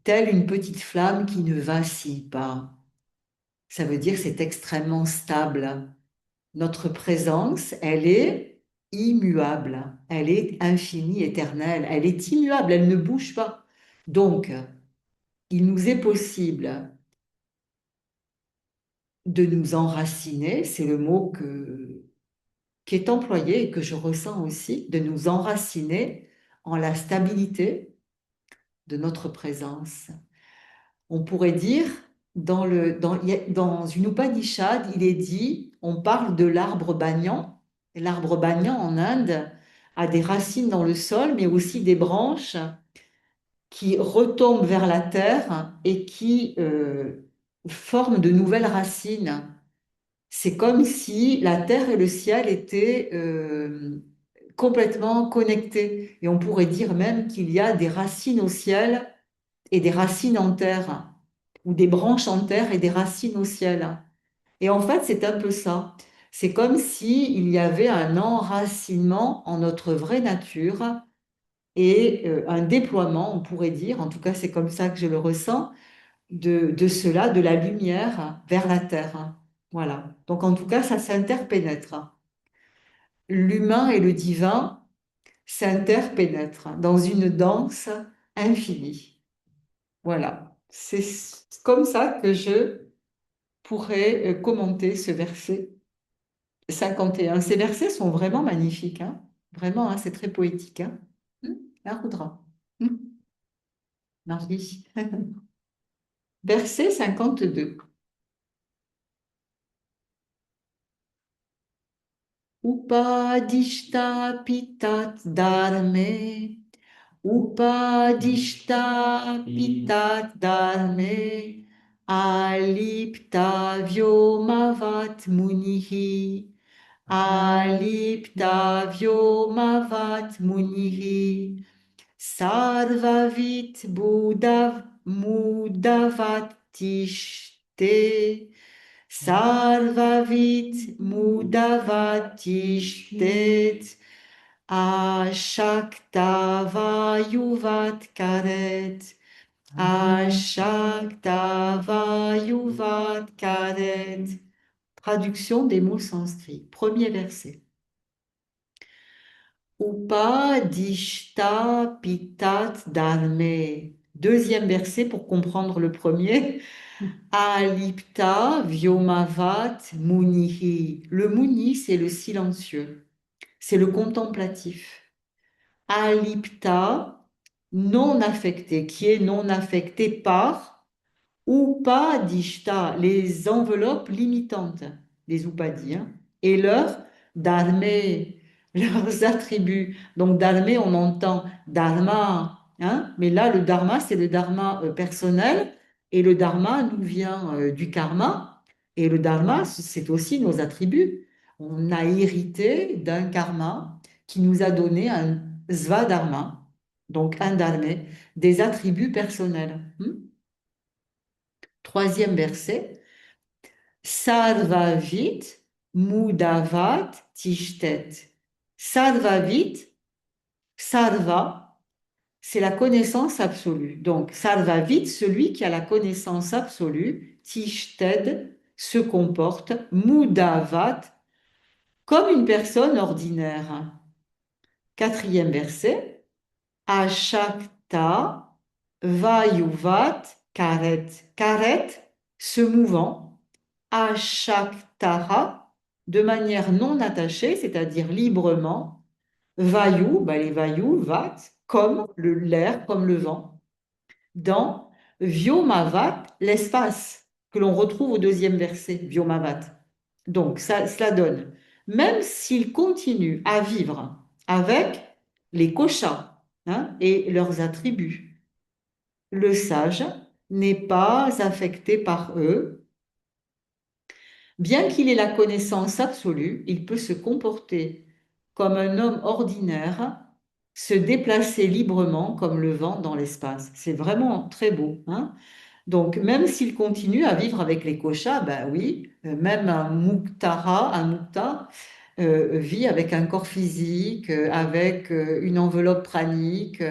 telle une petite flamme qui ne vacille pas. Ça veut dire que c'est extrêmement stable. Notre présence, elle est immuable, elle est infinie, éternelle, elle est immuable, elle ne bouge pas. Donc, il nous est possible de nous enraciner, c'est le mot qui est employé et que je ressens aussi, de nous enraciner en la stabilité de notre présence. On pourrait dire, dans une Upanishad, il est dit, on parle de l'arbre banyan. Et l'arbre banyan en Inde a des racines dans le sol, mais aussi des branches qui retombent vers la terre et qui forment de nouvelles racines. C'est comme si la terre et le ciel étaient complètement connectés. Et on pourrait dire même qu'il y a des racines au ciel et des racines en terre, ou des branches en terre et des racines au ciel. Et en fait, c'est un peu ça. C'est comme si il y avait un enracinement en notre vraie nature et un déploiement, on pourrait dire, en tout cas c'est comme ça que je le ressens, de cela, de la lumière vers la terre. Voilà. Donc en tout cas, ça s'interpénètre. L'humain et le divin s'interpénètrent dans une danse infinie. Voilà. C'est comme ça que je pourrais commenter ce verset 51. Ces versets sont vraiment magnifiques, hein. Vraiment, hein, c'est très poétique, hein. La Rudra. Marie. Verset 52. Upadishta pitat dharme. Upadishta pitat dharme. Alipta vyomavat munihi. Alipta vyomavat munihi. Sarvavit buddha mudavat tishte. Sarvavit mudavatishtet ashaktavayuvat karet ashaktavayuvat karet. Traduction des mots sanskrits. Premier verset. Upadishta pitat dharme. Deuxième verset pour comprendre le premier. Alipta Vyomavat Munihi. Le Muni, c'est le silencieux, c'est le contemplatif. Alipta, non affecté, qui est non affecté par Upadishta, les enveloppes limitantes, les upadis, hein, et leurs dharme, leurs attributs. Donc, dharme, on entend dharma, hein, mais là, le dharma, c'est le dharma personnel, et le dharma nous vient du karma, et le dharma, c'est aussi nos attributs. On a hérité d'un karma qui nous a donné un svadharma, donc un dharma, des attributs personnels. Troisième verset. Sarvavit mudavat tishtet. Sarvavit, sarva, c'est la connaissance absolue. Donc, sarvavit, celui qui a la connaissance absolue, tishted, se comporte, mudavat, comme une personne ordinaire. Quatrième verset. Ashakta vayuvat karet. Karet, se mouvant. Ashaktara, de manière non attachée, c'est-à-dire librement. Vayu, les vayu, vat, comme l'air, comme le vent. Dans Vyomavat, l'espace, que l'on retrouve au deuxième verset, Vyomavat. Donc, cela donne, même s'il continue à vivre avec les koshas, hein, et leurs attributs, le sage n'est pas affecté par eux. Bien qu'il ait la connaissance absolue, il peut se comporter comme un homme ordinaire, se déplacer librement comme le vent dans l'espace. C'est vraiment très beau, hein. Donc, même s'il continue à vivre avec les koshas, ben oui, même un mukta, vit avec un corps physique, avec une enveloppe pranique,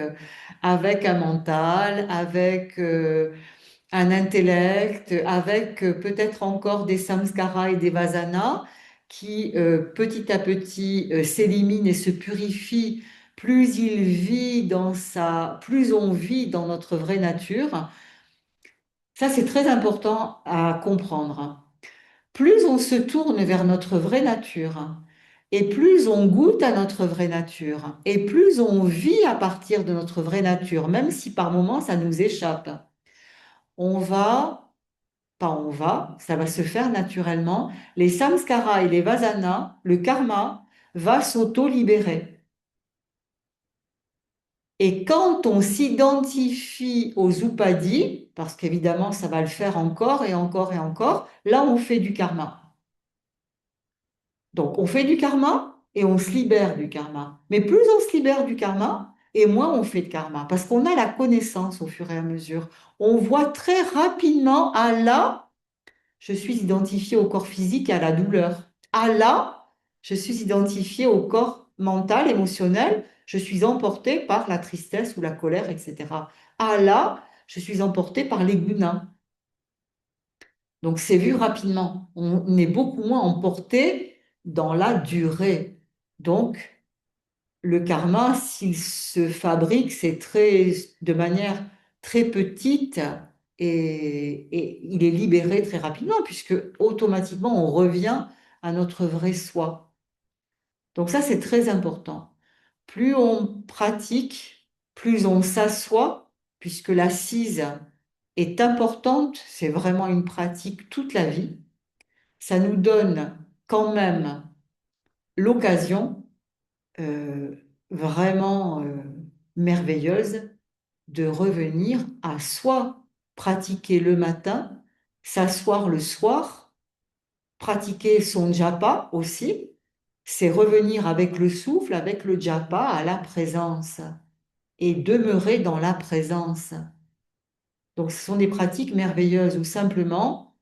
avec un mental, avec un intellect, avec peut-être encore des samskaras et des vasanas qui petit à petit s'éliminent et se purifient. Plus on vit dans notre vraie nature. Ça, c'est très important à comprendre. Plus on se tourne vers notre vraie nature, Et plus on goûte à notre vraie nature, et plus on vit à partir de notre vraie nature, même si par moments ça nous échappe, on va, pas on va, ça va se faire naturellement. Les samskaras et les vasanas, le karma va s'auto-libérer. Et quand on s'identifie aux upadis, parce qu'évidemment ça va le faire encore et encore et encore, là on fait du karma. Donc, on fait du karma et on se libère du karma. Mais plus on se libère du karma, et moins on fait de karma, parce qu'on a la connaissance au fur et à mesure. On voit très rapidement, ah là, je suis identifié au corps physique et à la douleur. Ah là, je suis identifié au corps mental, émotionnel, je suis emporté par la tristesse ou la colère, etc. Ah là, je suis emporté par les gunas. Donc, c'est vu rapidement. On est beaucoup moins emporté dans la durée. Donc, le karma, s'il se fabrique, c'est très, de manière très petite et il est libéré très rapidement puisque automatiquement, on revient à notre vrai soi. Donc, ça, c'est très important. Plus on pratique, plus on s'assoit, puisque l'assise est importante, c'est vraiment une pratique toute la vie. Ça nous donne quand même l'occasion euh, vraiment merveilleuse de revenir à soi, pratiquer le matin, s'asseoir le soir, pratiquer son japa aussi, c'est revenir avec le souffle, avec le japa à la présence et demeurer dans la présence. Donc ce sont des pratiques merveilleuses ou simplement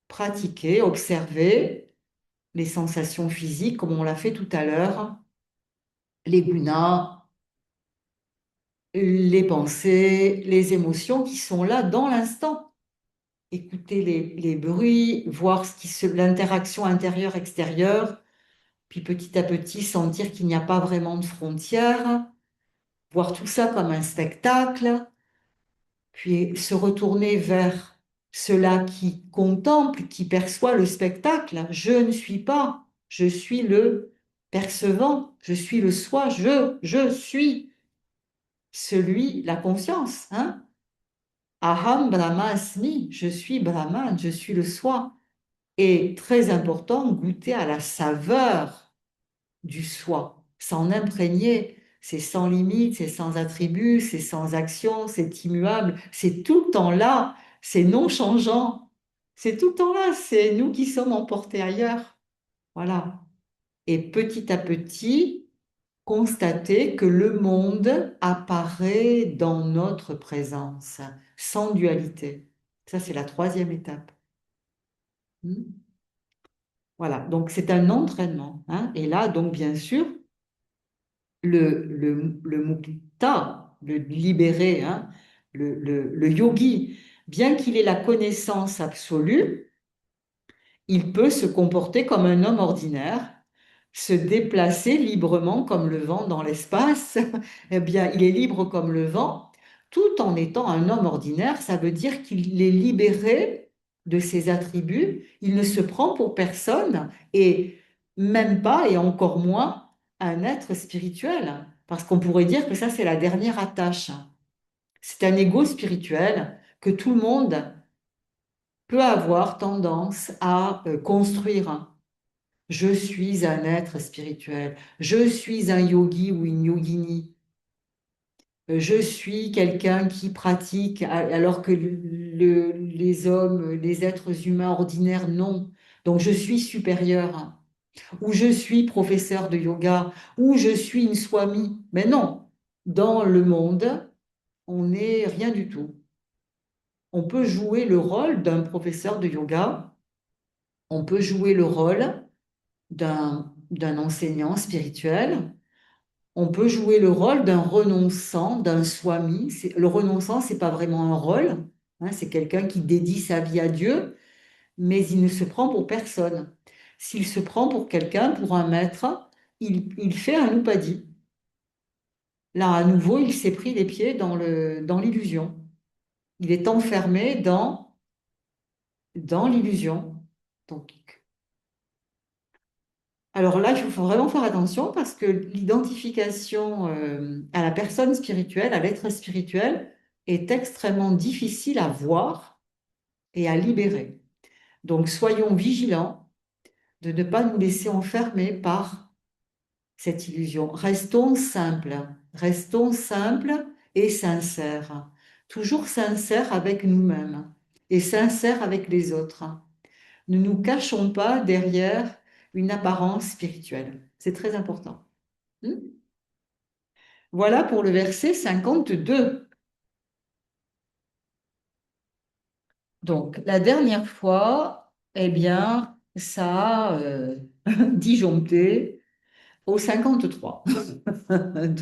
pratiquer, observer les sensations physiques comme on l'a fait tout à l'heure, les gunas, les pensées, les émotions qui sont là dans l'instant. Écouter les bruits, voir l'interaction intérieure-extérieure, puis petit à petit sentir qu'il n'y a pas vraiment de frontières, voir tout ça comme un spectacle, puis se retourner vers cela qui contemple, qui perçoit le spectacle. Je ne suis pas, je suis le percevant, je suis le soi, je suis celui, la conscience, hein? Aham Brahmasmi, je suis Brahman, je suis le soi. Et très important, goûter à la saveur du soi, s'en imprégner. C'est sans limite, c'est sans attribut, c'est sans action, c'est immuable, c'est tout le temps là, c'est non changeant, c'est tout le temps là, c'est nous qui sommes emportés ailleurs. Voilà. Et petit à petit, constater que le monde apparaît dans notre présence, sans dualité. Ça, c'est la troisième étape. Hmm. Voilà, donc c'est un entraînement, hein. Et là, donc bien sûr, le mukta, le libéré, hein, le yogi, bien qu'il ait la connaissance absolue, il peut se comporter comme un homme ordinaire, se déplacer librement comme le vent dans l'espace. Eh bien, il est libre comme le vent, tout en étant un homme ordinaire. Ça veut dire qu'il est libéré de ses attributs. Il ne se prend pour personne et même pas, et encore moins, un être spirituel. Parce qu'on pourrait dire que ça, c'est la dernière attache. C'est un ego spirituel que tout le monde peut avoir tendance à construire. Je suis un être spirituel. Je suis un yogi ou une yogini. Je suis quelqu'un qui pratique, alors que les hommes, les êtres humains ordinaires, non. Donc je suis supérieur. Ou je suis professeur de yoga. Ou je suis une swami. Mais non. Dans le monde, on n'est rien du tout. On peut jouer le rôle d'un professeur de yoga. On peut jouer le rôle d'un enseignant spirituel. On peut jouer le rôle d'un renonçant, d'un swami. Le renonçant, c'est pas vraiment un rôle, hein, c'est quelqu'un qui dédie sa vie à Dieu, mais il ne se prend pour personne. S'il se prend pour quelqu'un, pour un maître, il fait un upadi. Là, à nouveau, il s'est pris les pieds dans l'illusion. Il est enfermé dans l'illusion. Donc, Alors là, il faut vraiment faire attention parce que l'identification à la personne spirituelle, à l'être spirituel, est extrêmement difficile à voir et à libérer. Donc soyons vigilants de ne pas nous laisser enfermer par cette illusion. Restons simples et sincères. Toujours sincères avec nous-mêmes et sincères avec les autres. Ne nous cachons pas derrière une apparence spirituelle. C'est très important. Hmm. Voilà pour le verset 52. Donc, la dernière fois, eh bien, ça a disjoncté au 53.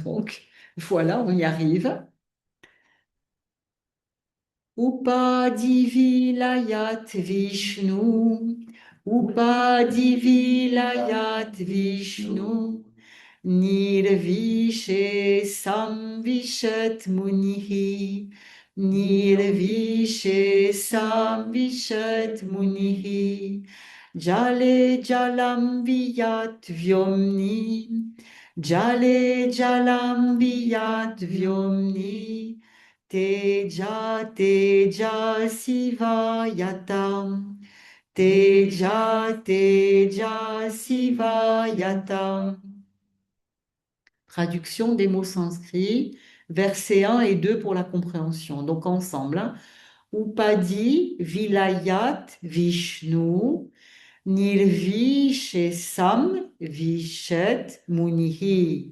Donc, voilà, on y arrive. Upadivilayat Vishnu, Upadivilayat Vishnu, Nirvishe Samvishet Munihi, Nirvishe Samvishet Munihi, Jale Jalam Viyat Vyomni, Jale Jalam Viyat Vyomni, Teja Teja Sivayatam, Teja Teja Sivayatam. Traduction des mots sanscrits, versets 1 et 2 pour la compréhension. Donc ensemble, hein. Upadi Vilayat Vishnu Nirvishesam Vishet Munihi.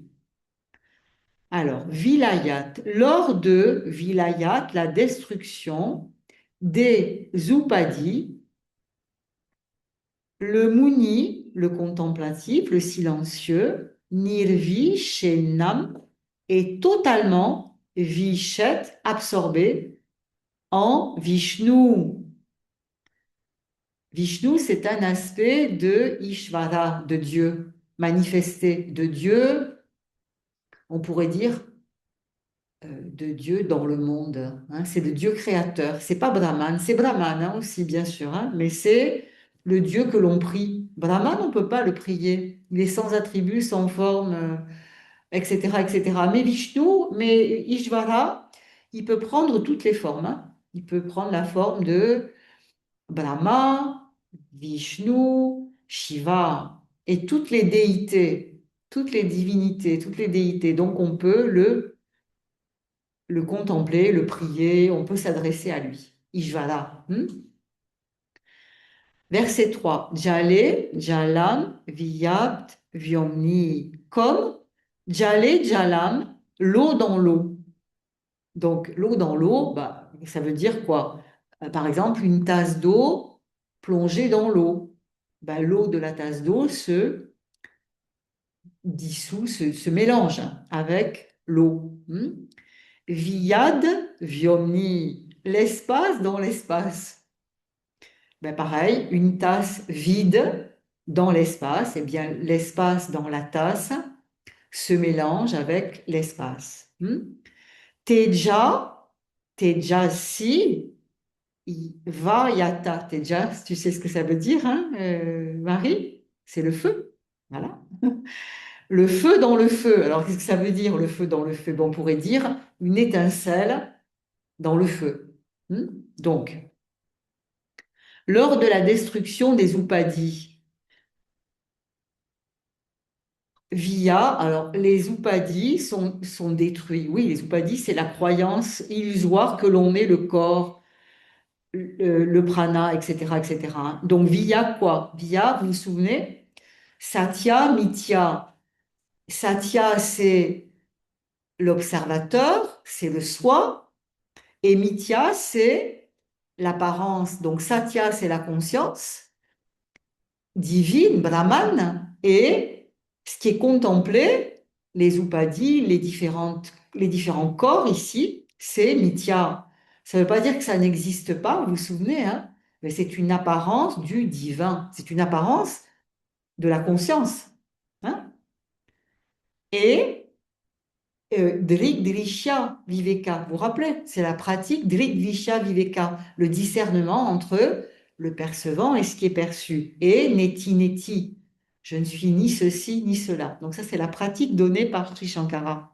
Alors, Vilayat, lors de Vilayat, la destruction des Upadis, le Muni, le contemplatif, le silencieux, Nirvishenam, est totalement Vishet, absorbé en Vishnu. Vishnu, c'est un aspect de Ishvara, de Dieu, manifesté, de Dieu, on pourrait dire de Dieu dans le monde, hein. C'est le Dieu créateur. C'est pas Brahman, c'est Brahman hein, aussi, bien sûr, hein, mais c'est le Dieu que l'on prie. Brahman, on ne peut pas le prier. Il est sans attribut, sans forme, etc., etc. Mais Vishnu, mais Ishvara, il peut prendre toutes les formes, hein. Il peut prendre la forme de Brahma, Vishnu, Shiva et toutes les déités, toutes les divinités, toutes les déités. Donc on peut le contempler, le prier, on peut s'adresser à lui. Ishvara. Verset 3. Jale, Jalam, Viyapt, Vyomni. Comme Jale, Jalam, l'eau dans l'eau. Donc l'eau dans l'eau, bah, ça veut dire quoi? Par exemple, une tasse d'eau plongée dans l'eau. Bah, l'eau de la tasse d'eau se dissout, se mélange avec l'eau. Viad, Vyomni, l'espace dans l'espace. Ben pareil, une tasse vide dans l'espace, eh bien l'espace dans la tasse se mélange avec l'espace. Teja, Teja si, va yata. Teja, tu sais ce que ça veut dire, hein, Marie? C'est le feu. Voilà. Le feu dans le feu. Alors, qu'est-ce que ça veut dire, le feu dans le feu? Bon, on pourrait dire une étincelle dans le feu. Donc, lors de la destruction des Upadis, alors les Upadis sont détruits. Oui, les Upadis, c'est la croyance illusoire que l'on met le corps, le prana, etc., etc. Donc, via quoi? Via, vous vous souvenez? Satya, Mithya. Satya, c'est l'observateur, c'est le soi, et Mithya, c'est l'apparence. Donc, Satya, c'est la conscience divine, Brahman, et ce qui est contemplé, les upadis, les différents corps ici, c'est Mithya. Ça ne veut pas dire que ça n'existe pas, vous vous souvenez, hein, mais c'est une apparence du divin, c'est une apparence de la conscience. Hein. Et Drik Drisha Viveka, vous vous rappelez, c'est la pratique Drik Drisha Viveka, le discernement entre le percevant et ce qui est perçu. Et Neti Neti. Je ne suis ni ceci ni cela. Donc ça, c'est la pratique donnée par Sri Shankara.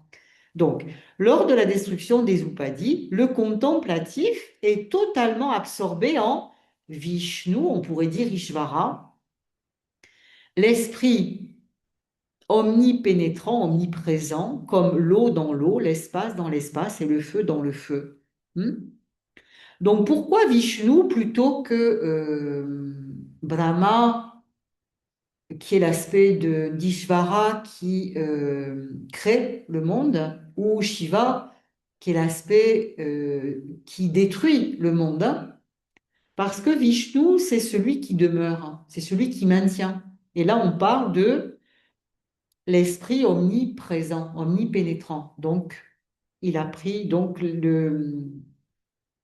Donc, lors de la destruction des Upadis, le contemplatif est totalement absorbé en Vishnu, on pourrait dire Ishvara, l'esprit omnipénétrant, omniprésent, comme l'eau dans l'eau, l'espace dans l'espace et le feu dans le feu. Hmm. Donc pourquoi Vishnu plutôt que Brahma, qui est l'aspect de d'Ishvara qui crée le monde, ou Shiva, qui est l'aspect qui détruit le monde, hein? Parce que Vishnu, c'est celui qui demeure, hein, c'est celui qui maintient. Et là, on parle de l'esprit omniprésent, omnipénétrant. Donc, il a pris donc le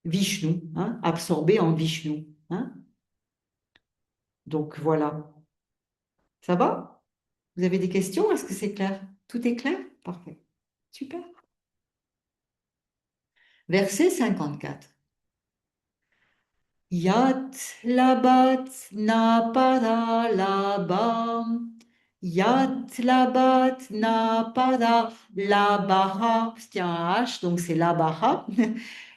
Vishnu, hein, absorbé en Vishnu. Hein. Donc voilà. Ça va? Vous avez des questions? Est-ce que c'est clair? Tout est clair? Parfait. Super. Verset 54. Yat labat na para labam. Yat labat na para labaha. C'est un H, donc c'est labaha.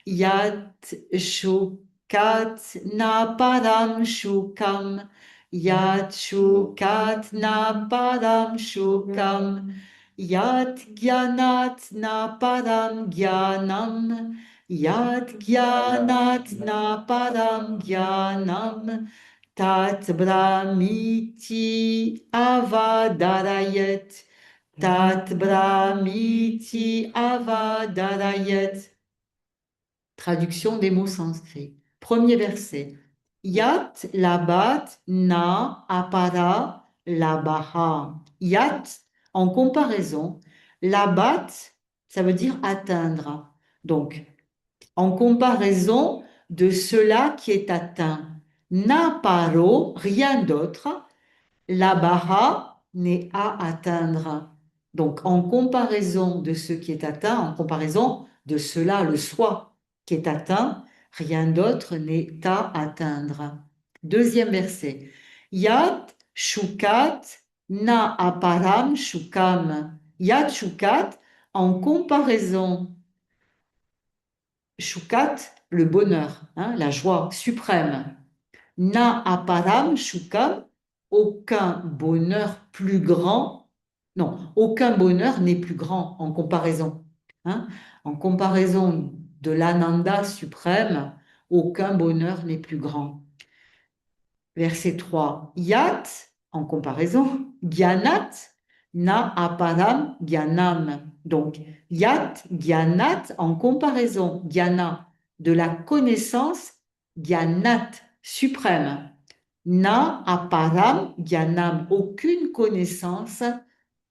Yat shukat na param shukam. Yat shukat na param shukam. Yat gyanat na param gyanam. Yat gyanat na param gyanam. Tat brahmiti avadarayet. Tat brahmiti avadarayet. Traduction des mots sanscrits. Premier verset. Yat labat na apara labaha. Yat, en comparaison, labat, ça veut dire atteindre. Donc, en comparaison de cela qui est atteint. Na paro, rien d'autre. La bara n'est à atteindre. Donc, en comparaison de ce qui est atteint, en comparaison de cela, le soi qui est atteint, rien d'autre n'est à atteindre. Deuxième verset. Yat shukat na aparam shukam. Yat shukat, en comparaison, shukat, le bonheur, hein, la joie suprême. Na aparam shukam, aucun bonheur plus grand. Non, aucun bonheur n'est plus grand en comparaison. Hein. En comparaison de l'ananda suprême, aucun bonheur n'est plus grand. Verset 3. Yat, en comparaison, gyanat, na aparam gyanam. Donc, yat, gyanat, en comparaison, gyana, de la connaissance, gyanat, suprême. Na aparam gyanam, aucune connaissance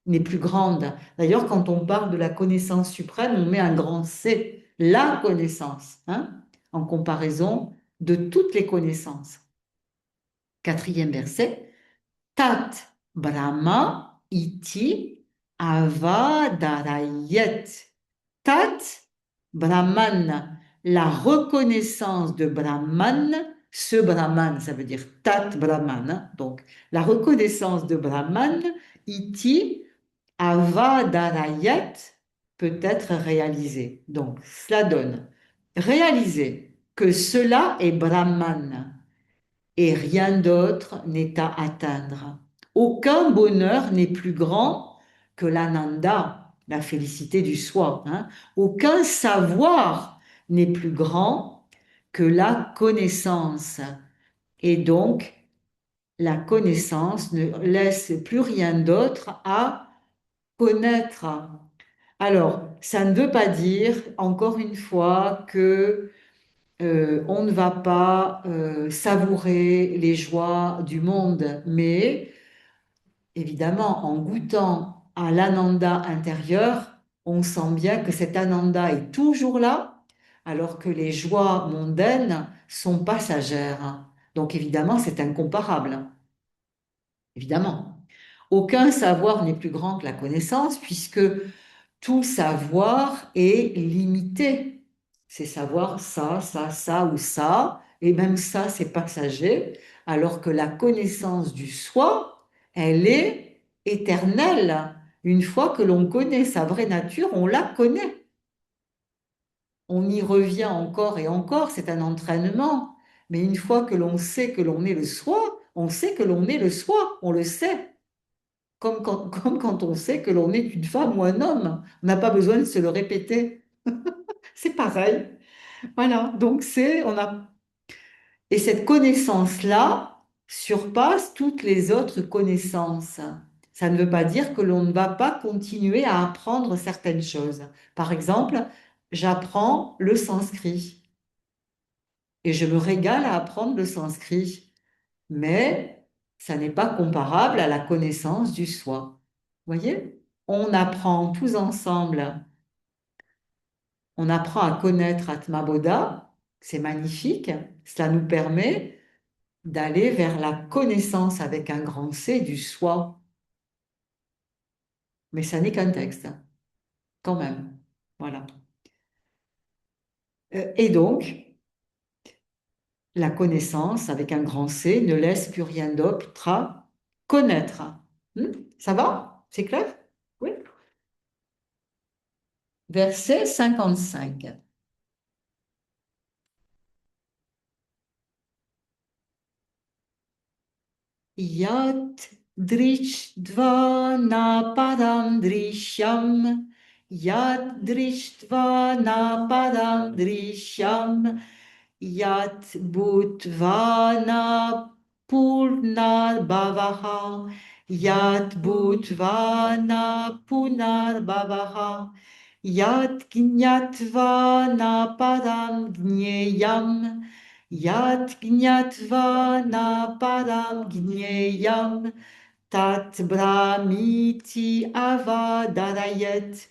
n'est plus grande. D'ailleurs, quand on parle de la connaissance suprême, on met un grand C, la connaissance, hein, en comparaison de toutes les connaissances. Quatrième verset. Tat Brahma iti avadarayet. Tat Brahman, la reconnaissance de Brahman, ce Brahman, ça veut dire Tat Brahman, hein, donc la reconnaissance de Brahman, iti avadarayet, peut être réalisée. Donc, cela donne réaliser que cela est Brahman et rien d'autre n'est à atteindre. Aucun bonheur n'est plus grand que l'ananda, la félicité du soi. Hein. Aucun savoir n'est plus grand que la connaissance. Et donc, la connaissance ne laisse plus rien d'autre à connaître. Alors, ça ne veut pas dire, encore une fois, que on ne va pas savourer les joies du monde, mais évidemment, en goûtant à l'ananda intérieur, on sent bien que cet ananda est toujours là, alors que les joies mondaines sont passagères. Donc évidemment, c'est incomparable. Évidemment. Aucun savoir n'est plus grand que la connaissance, puisque tout savoir est limité. C'est savoir ça ou ça, et même ça, c'est passager, alors que la connaissance du soi, elle est éternelle. Une fois que l'on connaît sa vraie nature, on la connaît. On y revient encore et encore, c'est un entraînement. Mais une fois que l'on sait que l'on est le soi, on sait que l'on est le soi, on le sait. Comme quand on sait que l'on est une femme ou un homme. On n'a pas besoin de se le répéter. C'est pareil. Voilà, donc et cette connaissance-là surpasse toutes les autres connaissances. Ça ne veut pas dire que l'on ne va pas continuer à apprendre certaines choses. Par exemple, j'apprends le sanskrit et je me régale à apprendre le sanskrit, mais ça n'est pas comparable à la connaissance du soi. Voyez? On apprend tous ensemble, on apprend à connaître Atma Bodha, c'est magnifique, cela nous permet d'aller vers la connaissance avec un grand C du soi. Mais ça n'est qu'un texte, quand même. Voilà. Et donc, la connaissance avec un grand C ne laisse plus rien d'autre à connaître. Hmm. Ça va? C'est clair? Oui. Verset 55. Yat drishtva na padam drishyam, yat drishtva na padam drishyam, Yat Bhutvana Purnar Bhavaha Yat Bhutvana Punar Bhavaha Yat Gnatvana Padam Gneyam Yat Gnatvana Padam Gneyam Tat Brahmiti Avadarayet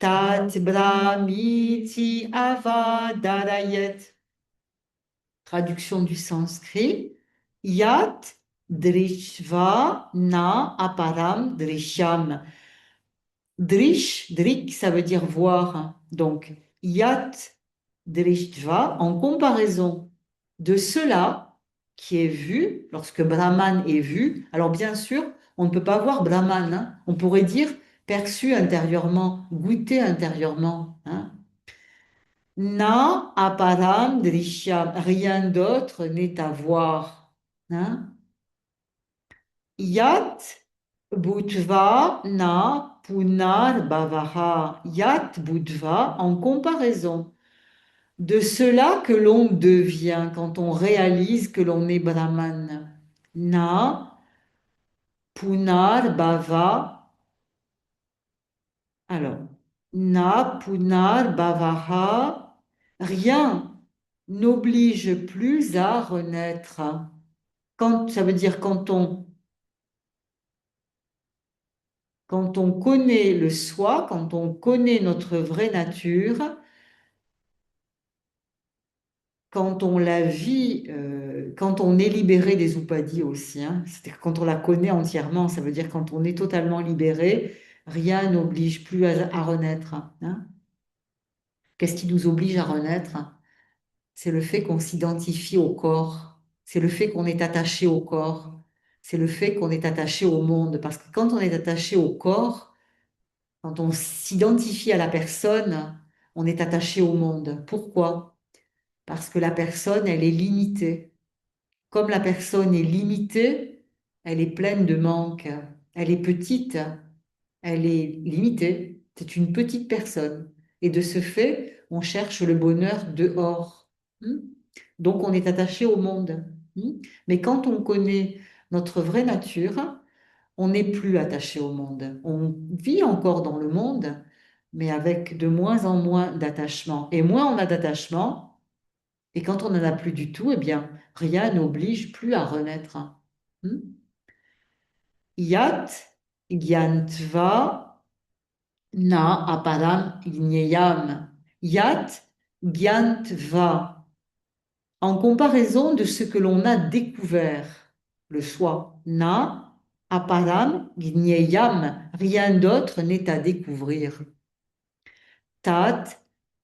Tat Brahmiti Avadarayet. Traduction du sanskrit, Yat Drishva Na Aparam Drishyam. Drik, ça veut dire voir. Donc, Yat Drishva, en comparaison de cela qui est vu, lorsque Brahman est vu, alors bien sûr, on ne peut pas voir Brahman, hein. On pourrait dire perçu intérieurement, goûté intérieurement, hein. Na aparam drishyam, rien d'autre n'est à voir, hein. Yat bhutva na punar bhavaha. Yat bhutva, en comparaison de cela que l'on devient quand on réalise que l'on est Brahman. Na punar bhava. Alors, na punar bhavaha, rien n'oblige plus à renaître. Ça veut dire quand on connaît le soi, quand on connaît notre vraie nature, quand on la vit, quand on est libéré des upadis aussi, hein, c'est-à-dire quand on la connaît entièrement, ça veut dire quand on est totalement libéré, rien n'oblige plus à renaître, hein. Qu'est-ce qui nous oblige à renaître? C'est le fait qu'on s'identifie au corps, c'est le fait qu'on est attaché au corps, c'est le fait qu'on est attaché au monde. Parce que quand on est attaché au corps, quand on s'identifie à la personne, on est attaché au monde. Pourquoi? Parce que la personne, elle est limitée. Comme la personne est limitée, elle est pleine de manques. Elle est petite, elle est limitée. C'est une petite personne. Et de ce fait, on cherche le bonheur dehors. Hmm. Donc, on est attaché au monde. Hmm. Mais quand on connaît notre vraie nature, on n'est plus attaché au monde. On vit encore dans le monde, mais avec de moins en moins d'attachement. Et moins on a d'attachement, et quand on n'en a plus du tout, eh bien, rien n'oblige plus à renaître. Hmm. Yat gyantva na aparam gneyam. Yat gyantva. En comparaison de ce que l'on a découvert, le soi, na, aparam, gneyam, rien d'autre n'est à découvrir. Tat,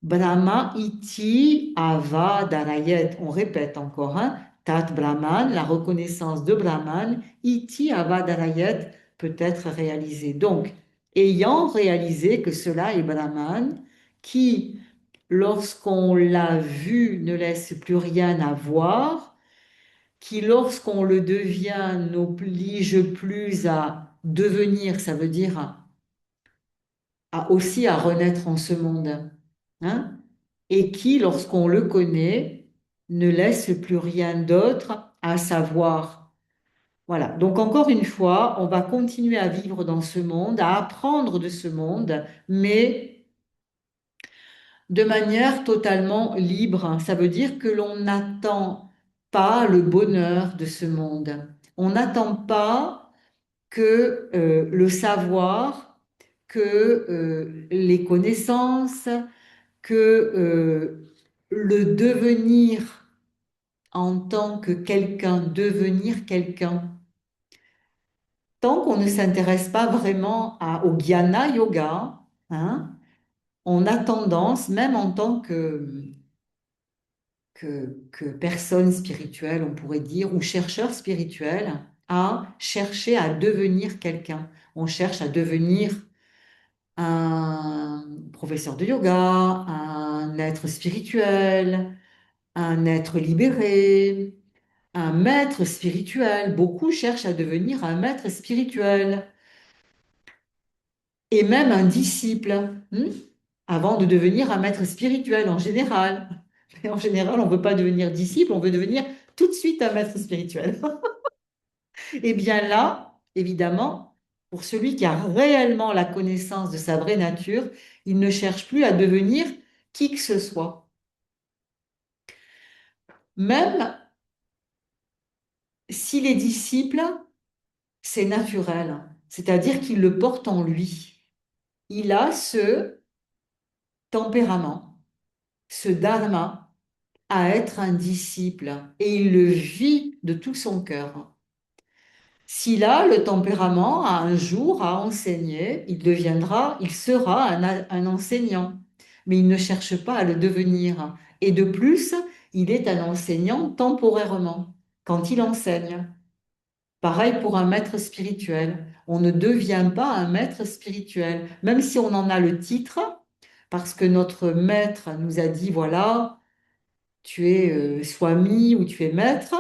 brahma iti ava darayet. On répète encore, hein. Tat Brahman, la reconnaissance de Brahman, iti avadarayet, peut être réalisée. Donc, ayant réalisé que cela est Brahman, qui, lorsqu'on l'a vu, ne laisse plus rien à voir, qui, lorsqu'on le devient, n'oblige plus à devenir, ça veut dire aussi à renaître en ce monde, hein, et qui, lorsqu'on le connaît, ne laisse plus rien d'autre à savoir. Voilà. Donc, encore une fois, on va continuer à vivre dans ce monde, à apprendre de ce monde, mais de manière totalement libre. Ça veut dire que l'on n'attend pas le bonheur de ce monde. On n'attend pas que le savoir, que les connaissances, que le devenir en tant que quelqu'un, devenir quelqu'un. Tant qu'on ne s'intéresse pas vraiment au Jnana Yoga, hein, on a tendance, même en tant que personne spirituelle, on pourrait dire, ou chercheur spirituel, à chercher à devenir quelqu'un. On cherche à devenir un professeur de yoga, un être spirituel, un être libéré, un maître spirituel. Beaucoup cherchent à devenir un maître spirituel et même un disciple, avant de devenir un maître spirituel en général. Mais en général, on ne veut pas devenir disciple, on veut devenir tout de suite un maître spirituel. Et bien là, évidemment, pour celui qui a réellement la connaissance de sa vraie nature, il ne cherche plus à devenir qui que ce soit. Même s'il est disciple, c'est naturel, c'est-à-dire qu'il le porte en lui. Il a ce tempérament, ce dharma à être un disciple et il le vit de tout son cœur. S'il a le tempérament à un jour à enseigner, il sera un enseignant, mais il ne cherche pas à le devenir. Et de plus, il est un enseignant temporairement, quand il enseigne. Pareil pour un maître spirituel. On ne devient pas un maître spirituel, même si on en a le titre, parce que notre maître nous a dit, voilà, tu es swami ou tu es maître.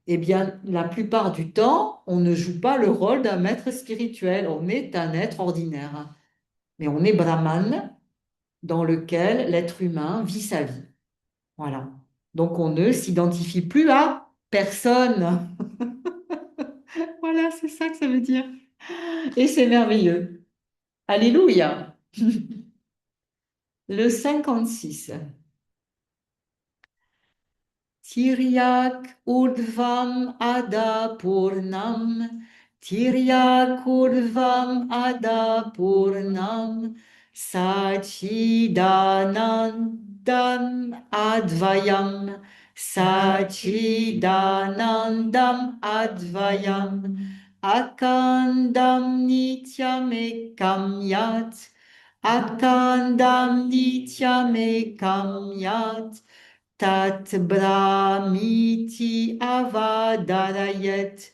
Eh bien, la plupart du temps, on ne joue pas le rôle d'un maître spirituel. On est un être ordinaire. Mais on est Brahman, dans lequel l'être humain vit sa vie. Voilà. Donc, on ne s'identifie plus à personne. Voilà, c'est ça que ça veut dire. Et c'est merveilleux. Alléluia. Le 56. Tiryak urdhvam ada purnam, Tiryak urdhvam ada purnam, Sachidanandam advayam, Sachidanandam advayam, Akandam nityam ekam yat, Akandam nityam ekam yat, Tat Brahmiti Avadarayet.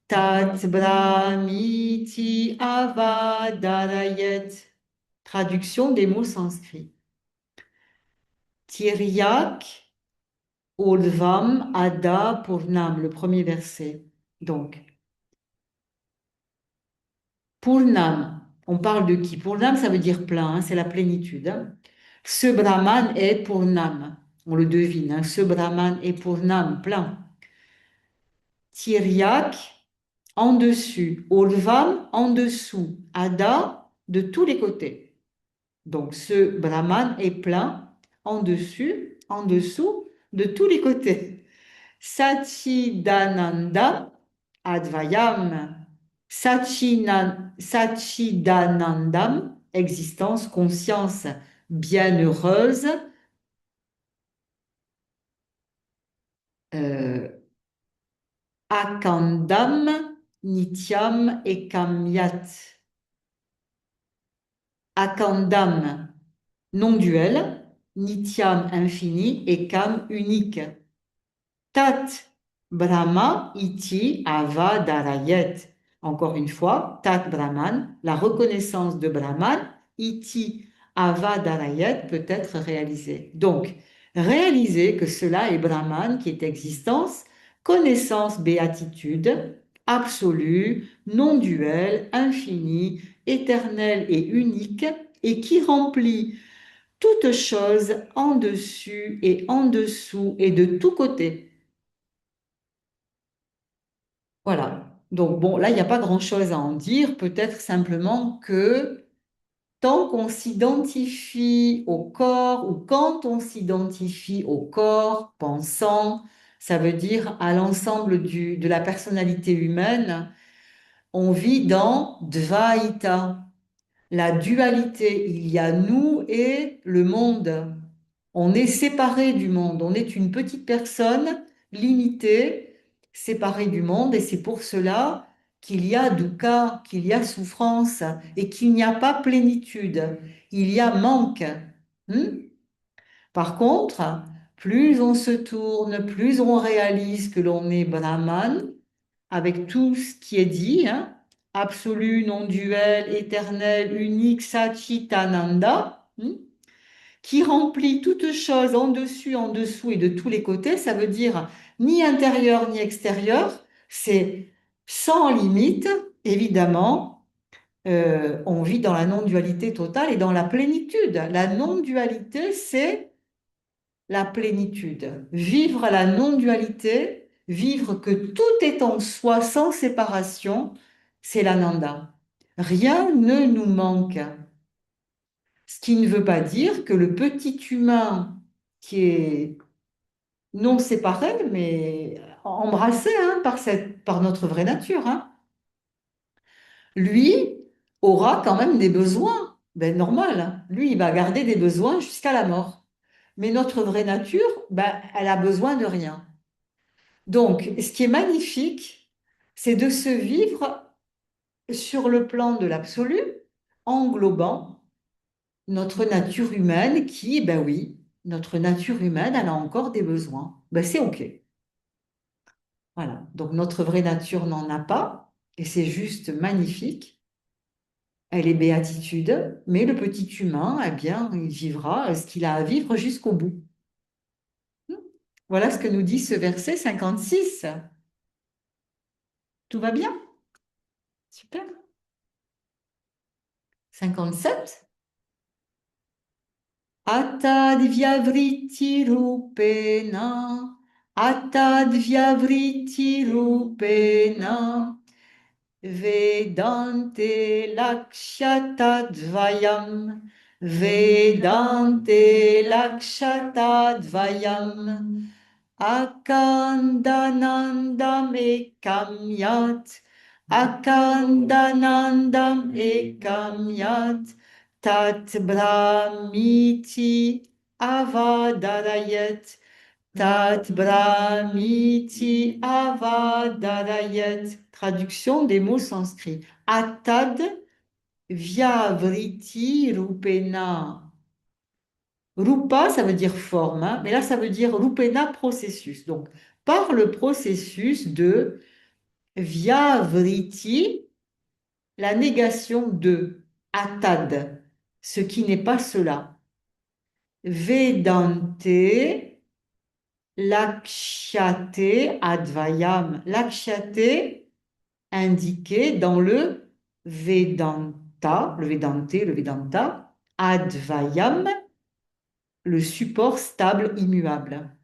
Tat Brahmiti Avadarayet. Traduction des mots sanscrits. Tiryak Urvam Ada Purnam, le premier verset. Donc, Purnam, on parle de qui? Purnam, ça veut dire plein, hein, c'est la plénitude, hein. Ce Brahman est Purnam, on le devine, hein, ce Brahman est Purnam, plein. Tiryak, en dessus. Urvam, en dessous. Ada, de tous les côtés. Donc ce Brahman est plein, en dessus, en dessous, de tous les côtés. Sachidananda, Advayam. Sachidanandam, existence, conscience bienheureuse. Euh, Akandam, Nityam et Kamyat. Akandam, non-duel, Nityam, infini, et Kam, unique. Tat, Brahma iti avadarayet. Encore une fois, Tat Brahman, la reconnaissance de Brahman, iti avadarayet peut être réalisée. Donc, réaliser que cela est Brahman qui est existence, connaissance, béatitude, absolue, non-duel, infini, éternel et unique, et qui remplit toute chose en dessus et en dessous et de tous côtés. Voilà. Donc, bon, là, il n'y a pas grand-chose à en dire. Peut-être simplement que tant qu'on s'identifie au corps ou quand on s'identifie au corps pensant, ça veut dire à l'ensemble de la personnalité humaine, on vit dans Dvaita. La dualité, il y a nous et le monde. On est séparé du monde, on est une petite personne limitée, séparée du monde, et c'est pour cela qu'il y a dukkha, qu'il y a souffrance, et qu'il n'y a pas plénitude, il y a manque. Hmm. Par contre, plus on se tourne, plus on réalise que l'on est Brahman, avec tout ce qui est dit, hein, absolu, non-duel, éternel, unique, Satchitananda, qui remplit toute chose en dessus, en dessous et de tous les côtés, ça veut dire ni intérieur ni extérieur, c'est sans limite, évidemment. On vit dans la non-dualité totale et dans la plénitude. La non-dualité, c'est la plénitude. Vivre la non-dualité, vivre que tout est en soi sans séparation, c'est l'ananda. Rien ne nous manque. Ce qui ne veut pas dire que le petit humain qui est non séparé, mais embrassé hein, par notre vraie nature, hein, lui aura quand même des besoins. Ben, normal, hein. Lui, il va garder des besoins jusqu'à la mort. Mais notre vraie nature, ben, elle a besoin de rien. Donc, ce qui est magnifique, c'est de se vivre sur le plan de l'absolu, englobant notre nature humaine qui, ben oui, notre nature humaine, elle a encore des besoins. Ben c'est OK. Voilà. Donc notre vraie nature n'en a pas, et c'est juste magnifique. Elle est béatitude, mais le petit humain, eh bien, il vivra ce qu'il a à vivre jusqu'au bout. Voilà ce que nous dit ce verset 56. Tout va bien? Super. 57. Atadvyavriti rupena, Vedante lakshatadvayam, Vedante lakshatadvayam, Akandanandam ekamyat, Akandanandam ekamyat, Tat brahmiti avadarayet, Tat brahmiti avadarayet. Traduction des mots sanscrits. Atad vyavriti rupena. Rupa, ça veut dire forme, hein, mais là, ça veut dire rupena processus. Donc, par le processus de vyavriti, la négation de atad, ce qui n'est pas cela. Vedante, lakshyate advayam. Lakshyate indiqué dans le Vedanta, le Vedanta, advayam, le support stable immuable.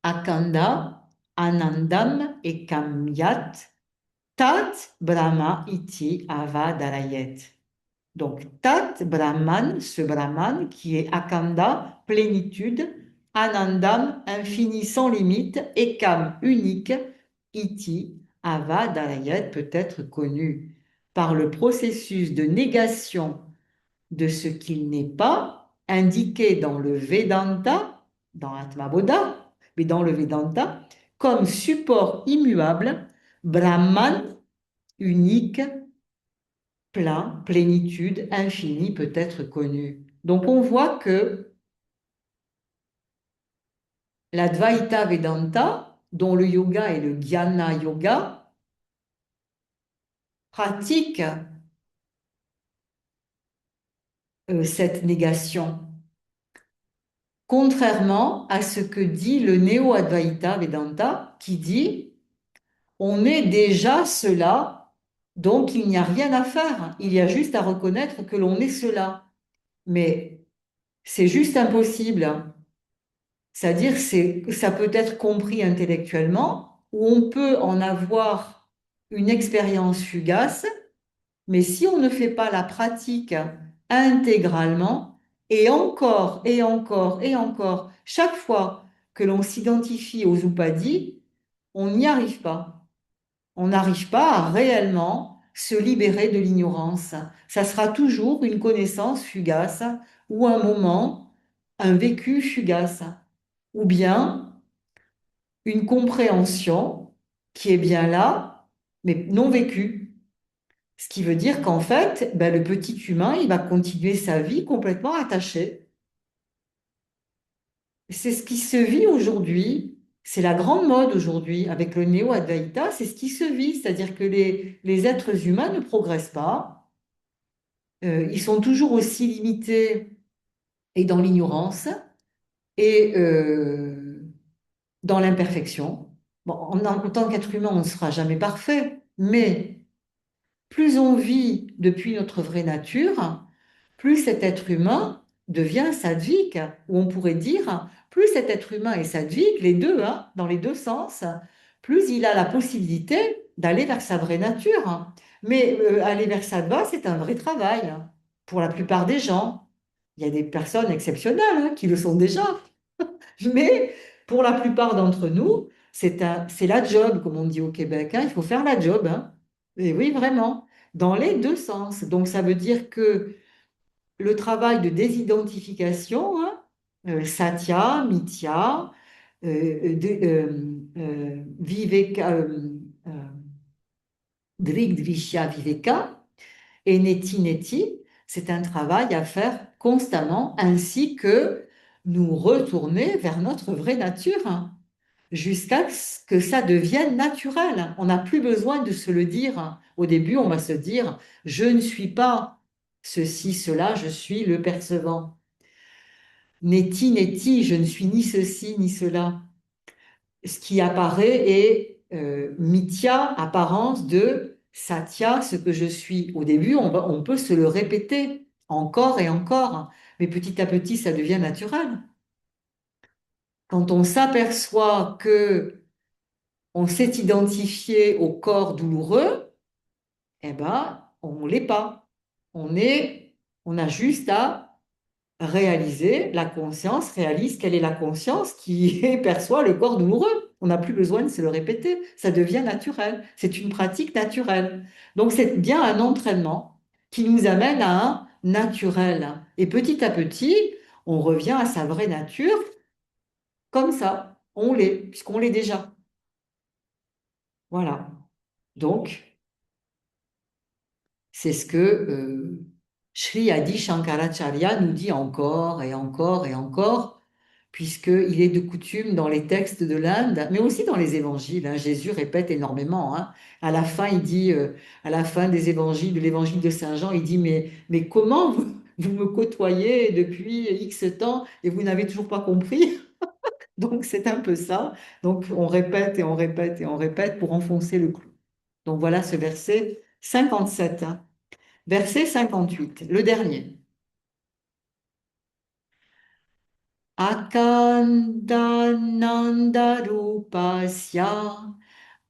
Akanda, anandam et kamyat, tat brahma iti avadarayet. Donc, Tat Brahman, ce Brahman qui est Akanda, plénitude, Anandam, infini sans limite, Ekam, unique, Iti, Avadarayat peut être connu par le processus de négation de ce qu'il n'est pas, indiqué dans le Vedanta, dans Atmabodha, mais dans le Vedanta, comme support immuable, Brahman, unique, plein, plénitude, infini peut être connu. Donc on voit que l'Advaita Vedanta dont le yoga et le jnana yoga, pratiquent cette négation, contrairement à ce que dit le Néo-Advaita Vedanta, qui dit on est déjà cela, donc il n'y a rien à faire, il y a juste à reconnaître que l'on est cela. Mais c'est juste impossible. C'est-à-dire, ça peut être compris intellectuellement, ou on peut en avoir une expérience fugace, mais si on ne fait pas la pratique intégralement, et encore, et encore, et encore, chaque fois que l'on s'identifie aux upadis, on n'y arrive pas. On n'arrive pas à réellement se libérer de l'ignorance. Ça sera toujours une connaissance fugace ou un moment, un vécu fugace, ou bien une compréhension qui est bien là, mais non vécue. Ce qui veut dire qu'en fait, ben, le petit humain, il va continuer sa vie complètement attaché. C'est ce qui se vit aujourd'hui. C'est la grande mode aujourd'hui avec le néo-advaita, c'est ce qui se vit, c'est-à-dire que les êtres humains ne progressent pas. Ils sont toujours aussi limités et dans l'ignorance et dans l'imperfection. Bon, en tant qu'être humain, on ne sera jamais parfait, mais plus on vit depuis notre vraie nature, plus cet être humain devient sadvique, ou on pourrait dire, plus cet être humain est sadvique, les deux, hein, dans les deux sens, plus il a la possibilité d'aller vers sa vraie nature. Mais aller vers ça, c'est un vrai travail hein, pour la plupart des gens. Il y a des personnes exceptionnelles hein, qui le sont déjà, mais pour la plupart d'entre nous, c'est la job, comme on dit au Québec. Hein. Il faut faire la job. Hein. Et oui, vraiment, dans les deux sens. Donc, ça veut dire que le travail de désidentification, hein, Satya, Mithya, Viveka, euh, Drigdrishya Viveka et Neti Neti, c'est un travail à faire constamment, ainsi que nous retourner vers notre vraie nature. Hein jusqu'à ce que ça devienne naturel. On n'a plus besoin de se le dire. Au début, on va se dire, je ne suis pas ceci, cela, je suis le percevant. Neti, neti, je ne suis ni ceci, ni cela. Ce qui apparaît est mithya, apparence de satya, ce que je suis. Au début, on peut se le répéter encore et encore, mais petit à petit, ça devient naturel. Quand on s'aperçoit que on s'est identifié au corps douloureux, eh ben, on ne l'est pas. On a juste à réaliser, la conscience réalise quelle est la conscience qui perçoit le corps douloureux. On n'a plus besoin de se le répéter, ça devient naturel. C'est une pratique naturelle. Donc c'est bien un entraînement qui nous amène à un naturel. Et petit à petit, on revient à sa vraie nature comme ça. On l'est, puisqu'on l'est déjà. Voilà. Donc, c'est ce que Sri Adi Shankaracharya nous dit encore et encore et encore, puisqu'il est de coutume dans les textes de l'Inde, mais aussi dans les évangiles. Hein, Jésus répète énormément. Hein. À la fin, il dit, à la fin des évangiles, de l'évangile de Saint Jean, il dit, mais comment vous me côtoyez depuis X temps et vous n'avez toujours pas compris? Donc, c'est un peu ça. Donc, on répète et on répète et on répète pour enfoncer le clou. Donc, voilà ce verset 57. Hein. Verset 58, le dernier. Akandanandarupasya,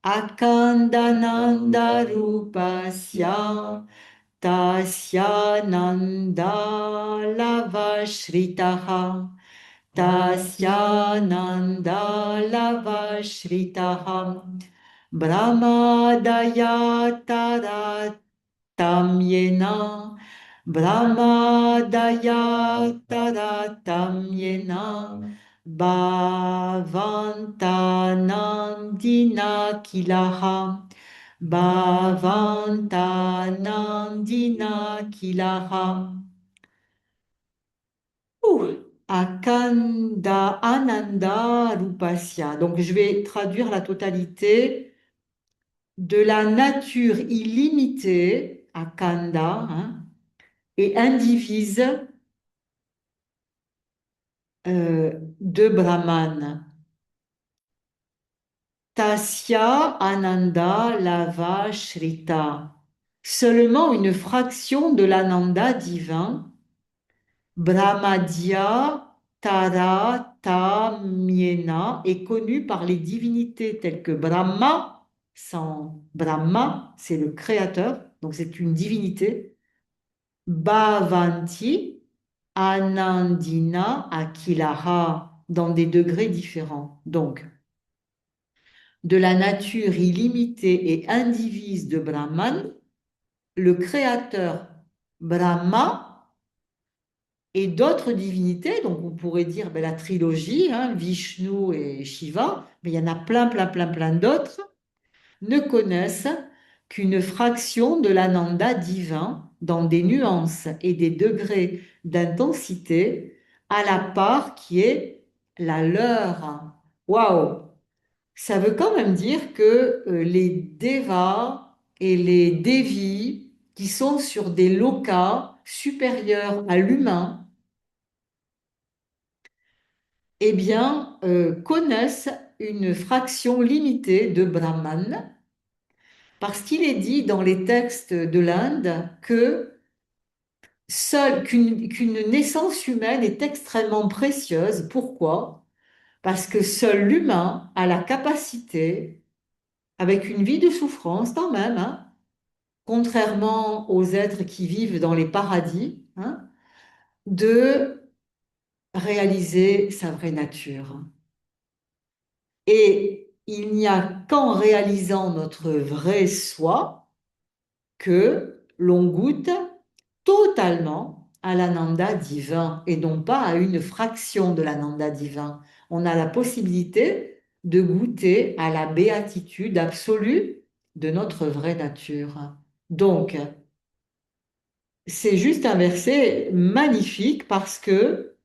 akandanandarupasya, tasya nandalavashritaha, tasya nandalavashritaha, brahmadaya tamyena brahmadaya tamyena bhavantanandina kilaha bhavantanandina kilaha. Ouh. Akanda Ananda Rupasya. Donc, je vais traduire la totalité de la nature illimitée, Akanda, hein, et indivise de Brahman. Tasya Ananda Lava Shrita. Seulement une fraction de l'ananda divin, Brahmadya Tara Tamyena, est connue par les divinités telles que Brahma, sans Brahma, c'est le créateur, donc c'est une divinité, Bhavanti, Anandina, Akilaha, dans des degrés différents. Donc, de la nature illimitée et indivise de Brahman, le créateur Brahma et d'autres divinités, donc on pourrait dire ben, la trilogie, hein, Vishnu et Shiva, mais il y en a plein, plein, plein, plein d'autres, ne connaissent qu'une fraction de l'ananda divin dans des nuances et des degrés d'intensité à la part qui est la leur. Waouh! Ça veut quand même dire que les devas et les devis qui sont sur des lokas supérieurs à l'humain, eh bien, connaissent une fraction limitée de Brahman, parce qu'il est dit dans les textes de l'Inde que qu'une naissance humaine est extrêmement précieuse. Pourquoi? Parce que seul l'humain a la capacité, avec une vie de souffrance quand même, hein, contrairement aux êtres qui vivent dans les paradis, hein, de réaliser sa vraie nature. Et il n'y a qu'en réalisant notre vrai soi que l'on goûte totalement à l'ananda divin et non pas à une fraction de l'ananda divin. On a la possibilité de goûter à la béatitude absolue de notre vraie nature. Donc, c'est juste un verset magnifique parce que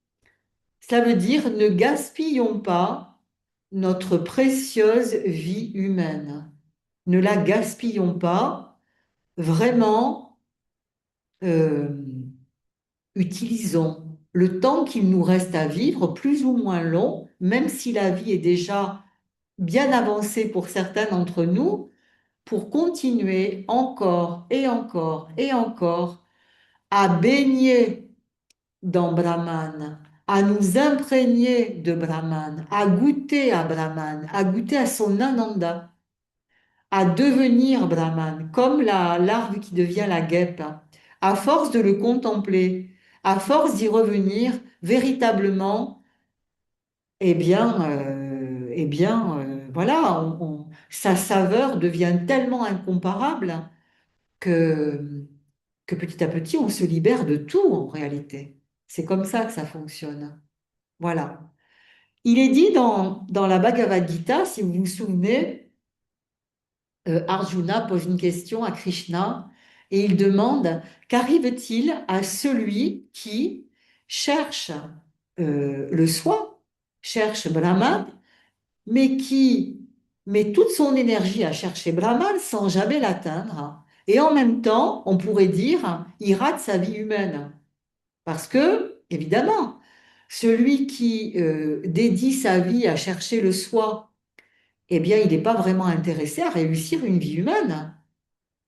ça veut dire ne gaspillons pas notre précieuse vie humaine. Ne la gaspillons pas, vraiment, euh, utilisons le temps qu'il nous reste à vivre, plus ou moins long, même si la vie est déjà bien avancée pour certains d'entre nous, pour continuer encore et encore et encore à baigner dans Brahman, à nous imprégner de Brahman, à goûter à Brahman, à goûter à son Ananda, à devenir Brahman, comme la larve qui devient la guêpe. À force de le contempler, à force d'y revenir, véritablement, voilà, sa saveur devient tellement incomparable que, que petit à petit, on se libère de tout en réalité. C'est comme ça que ça fonctionne. Voilà. Il est dit dans la Bhagavad Gita, si vous vous souvenez, Arjuna pose une question à Krishna et il demande, qu'arrive-t-il à celui qui cherche le soi, cherche Brahman, mais qui met toute son énergie à chercher Brahman sans jamais l'atteindre. Et en même temps, on pourrait dire, il rate sa vie humaine. Parce que, évidemment, celui qui dédie sa vie à chercher le soi, eh bien, il n'est pas vraiment intéressé à réussir une vie humaine.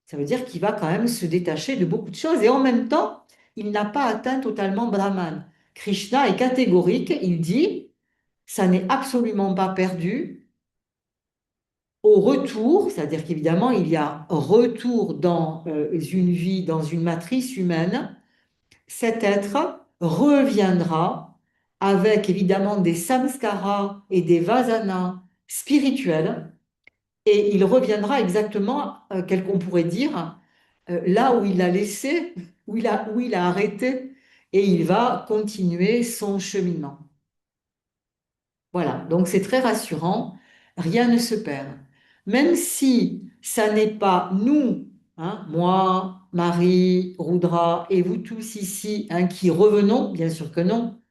Ça veut dire qu'il va quand même se détacher de beaucoup de choses. Et en même temps, il n'a pas atteint totalement Brahman. Krishna est catégorique, il dit, ça n'est absolument pas perdu. Au retour, c'est-à-dire qu'évidemment, il y a retour dans une vie, dans une matrice humaine, cet être reviendra avec évidemment des samskaras et des vasanas spirituels et il reviendra exactement, quel qu'on pourrait dire, là où il a laissé, où il a arrêté et il va continuer son cheminement. Voilà, donc c'est très rassurant, rien ne se perd. Même si ça n'est pas nous, hein, moi, Marie, Roudra et vous tous ici, hein, qui revenons, bien sûr que non,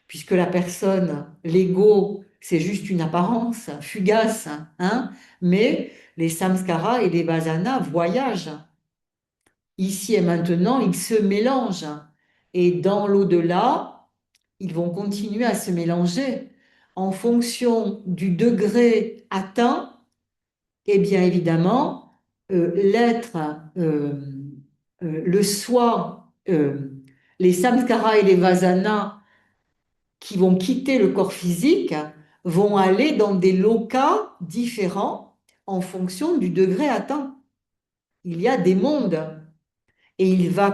puisque la personne, l'ego, c'est juste une apparence fugace, hein, mais les samskaras et les vasanas voyagent. Ici et maintenant, ils se mélangent. Et dans l'au-delà, ils vont continuer à se mélanger en fonction du degré atteint. Et bien évidemment, l'être, le soi, les samskaras et les vasanas qui vont quitter le corps physique vont aller dans des locas différents en fonction du degré atteint. Il y a des mondes et ça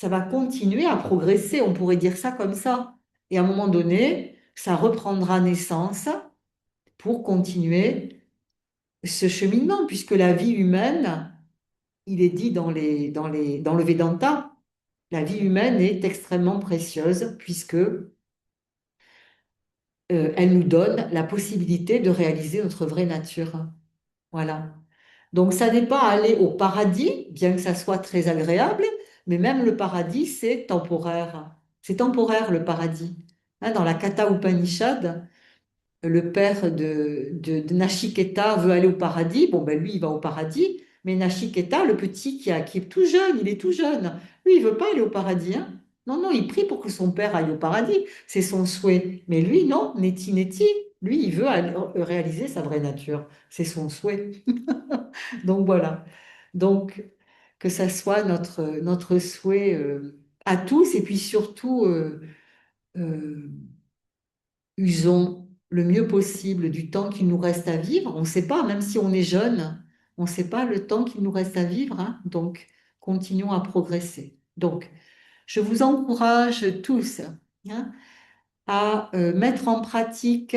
va continuer à progresser, on pourrait dire ça comme ça. Et à un moment donné, ça reprendra naissance pour continuer ce cheminement, puisque la vie humaine, il est dit dans le Vedanta, la vie humaine est extrêmement précieuse puisque elle nous donne la possibilité de réaliser notre vraie nature. Voilà. Donc, ça n'est pas aller au paradis, bien que ça soit très agréable, mais même le paradis, c'est temporaire. C'est temporaire, le paradis. Hein, dans la Katha Upanishad, le père de Nachiketa veut aller au paradis. Bon, ben lui, il va au paradis. Mais Nachiketa, le petit qui est tout jeune, il est tout jeune. Lui, il veut pas aller au paradis, hein. Non, non, il prie pour que son père aille au paradis. C'est son souhait. Mais lui, non, Neti Neti. Lui, il veut réaliser sa vraie nature. C'est son souhait. Donc voilà. Donc, que ça soit notre souhait à tous. Et puis surtout, euh, usons le mieux possible du temps qu'il nous reste à vivre. On ne sait pas, même si on est jeune, on ne sait pas le temps qu'il nous reste à vivre, hein. Donc, continuons à progresser. Donc, je vous encourage tous, hein, à mettre en pratique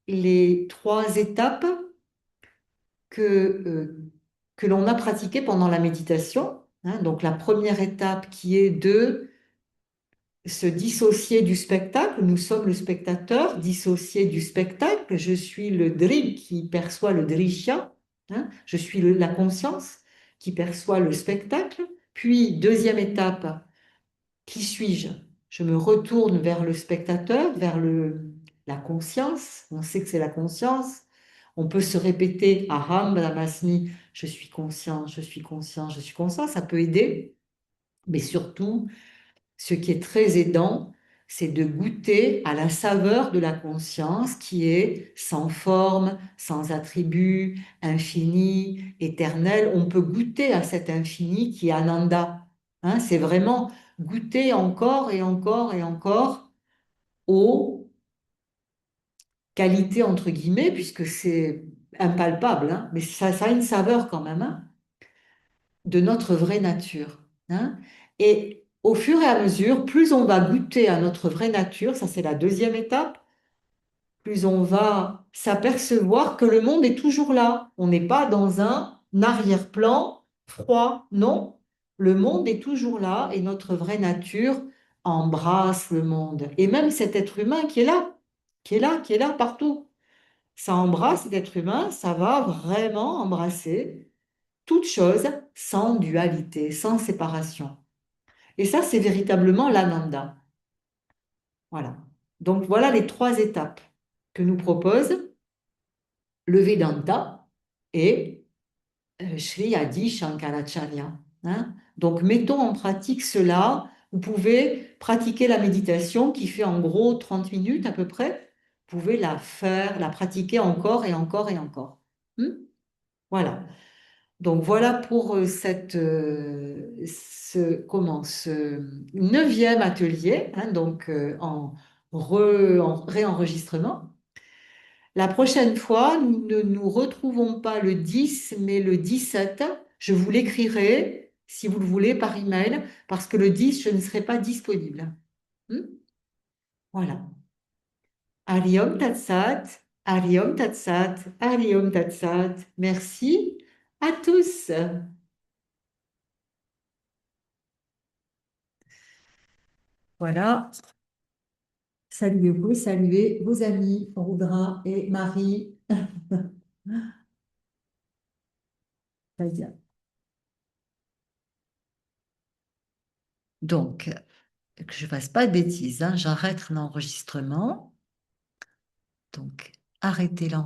les trois étapes que, que l'on a pratiquées pendant la méditation, hein. Donc, la première étape qui est de se dissocier du spectacle. Nous sommes le spectateur, dissocié du spectacle. Je suis le drig qui perçoit le drishya, hein. Je suis la conscience qui perçoit le spectacle. Puis, deuxième étape, qui suis-je? Je me retourne vers le spectateur, la conscience. On sait que c'est la conscience. On peut se répéter Aham Brahmasmi, je suis conscient, je suis conscient, je suis conscient. Ça peut aider, mais surtout, ce qui est très aidant, c'est de goûter à la saveur de la conscience qui est sans forme, sans attribut, infini, éternel. On peut goûter à cet infini qui est Ananda. Hein, c'est vraiment goûter encore et encore et encore aux qualités, entre guillemets, puisque c'est impalpable, hein, mais ça a une saveur quand même, hein, de notre vraie nature, hein. Et au fur et à mesure, plus on va goûter à notre vraie nature, ça c'est la deuxième étape, plus on va s'apercevoir que le monde est toujours là. On n'est pas dans un arrière-plan froid, non. Le monde est toujours là et notre vraie nature embrasse le monde. Et même cet être humain qui est là, qui est là, qui est là partout. Ça embrasse cet être humain, ça va vraiment embrasser toute chose sans dualité, sans séparation. Et ça, c'est véritablement l'ananda. Voilà. Donc voilà les trois étapes que nous propose le Vedanta et Sri Adi Shankaracharya, hein. Donc mettons en pratique cela. Vous pouvez pratiquer la méditation qui fait en gros 30 minutes à peu près. Vous pouvez la faire, la pratiquer encore et encore et encore. Voilà. Donc voilà pour ce neuvième atelier, hein, donc en réenregistrement. La prochaine fois, nous ne nous retrouvons pas le 10, mais le 17. Je vous l'écrirai, si vous le voulez, par email, parce que le 10, je ne serai pas disponible. Hmm. Voilà. Ariom Tatsat, Ariom Tatsat, Ariom Tatsat. Merci à tous. Voilà. Saluez-vous, saluez vos amis, Roudra et Marie. Très bien. Donc, que je fasse pas de bêtises, hein. J'arrête l'enregistrement. Donc, arrêtez l'enregistrement.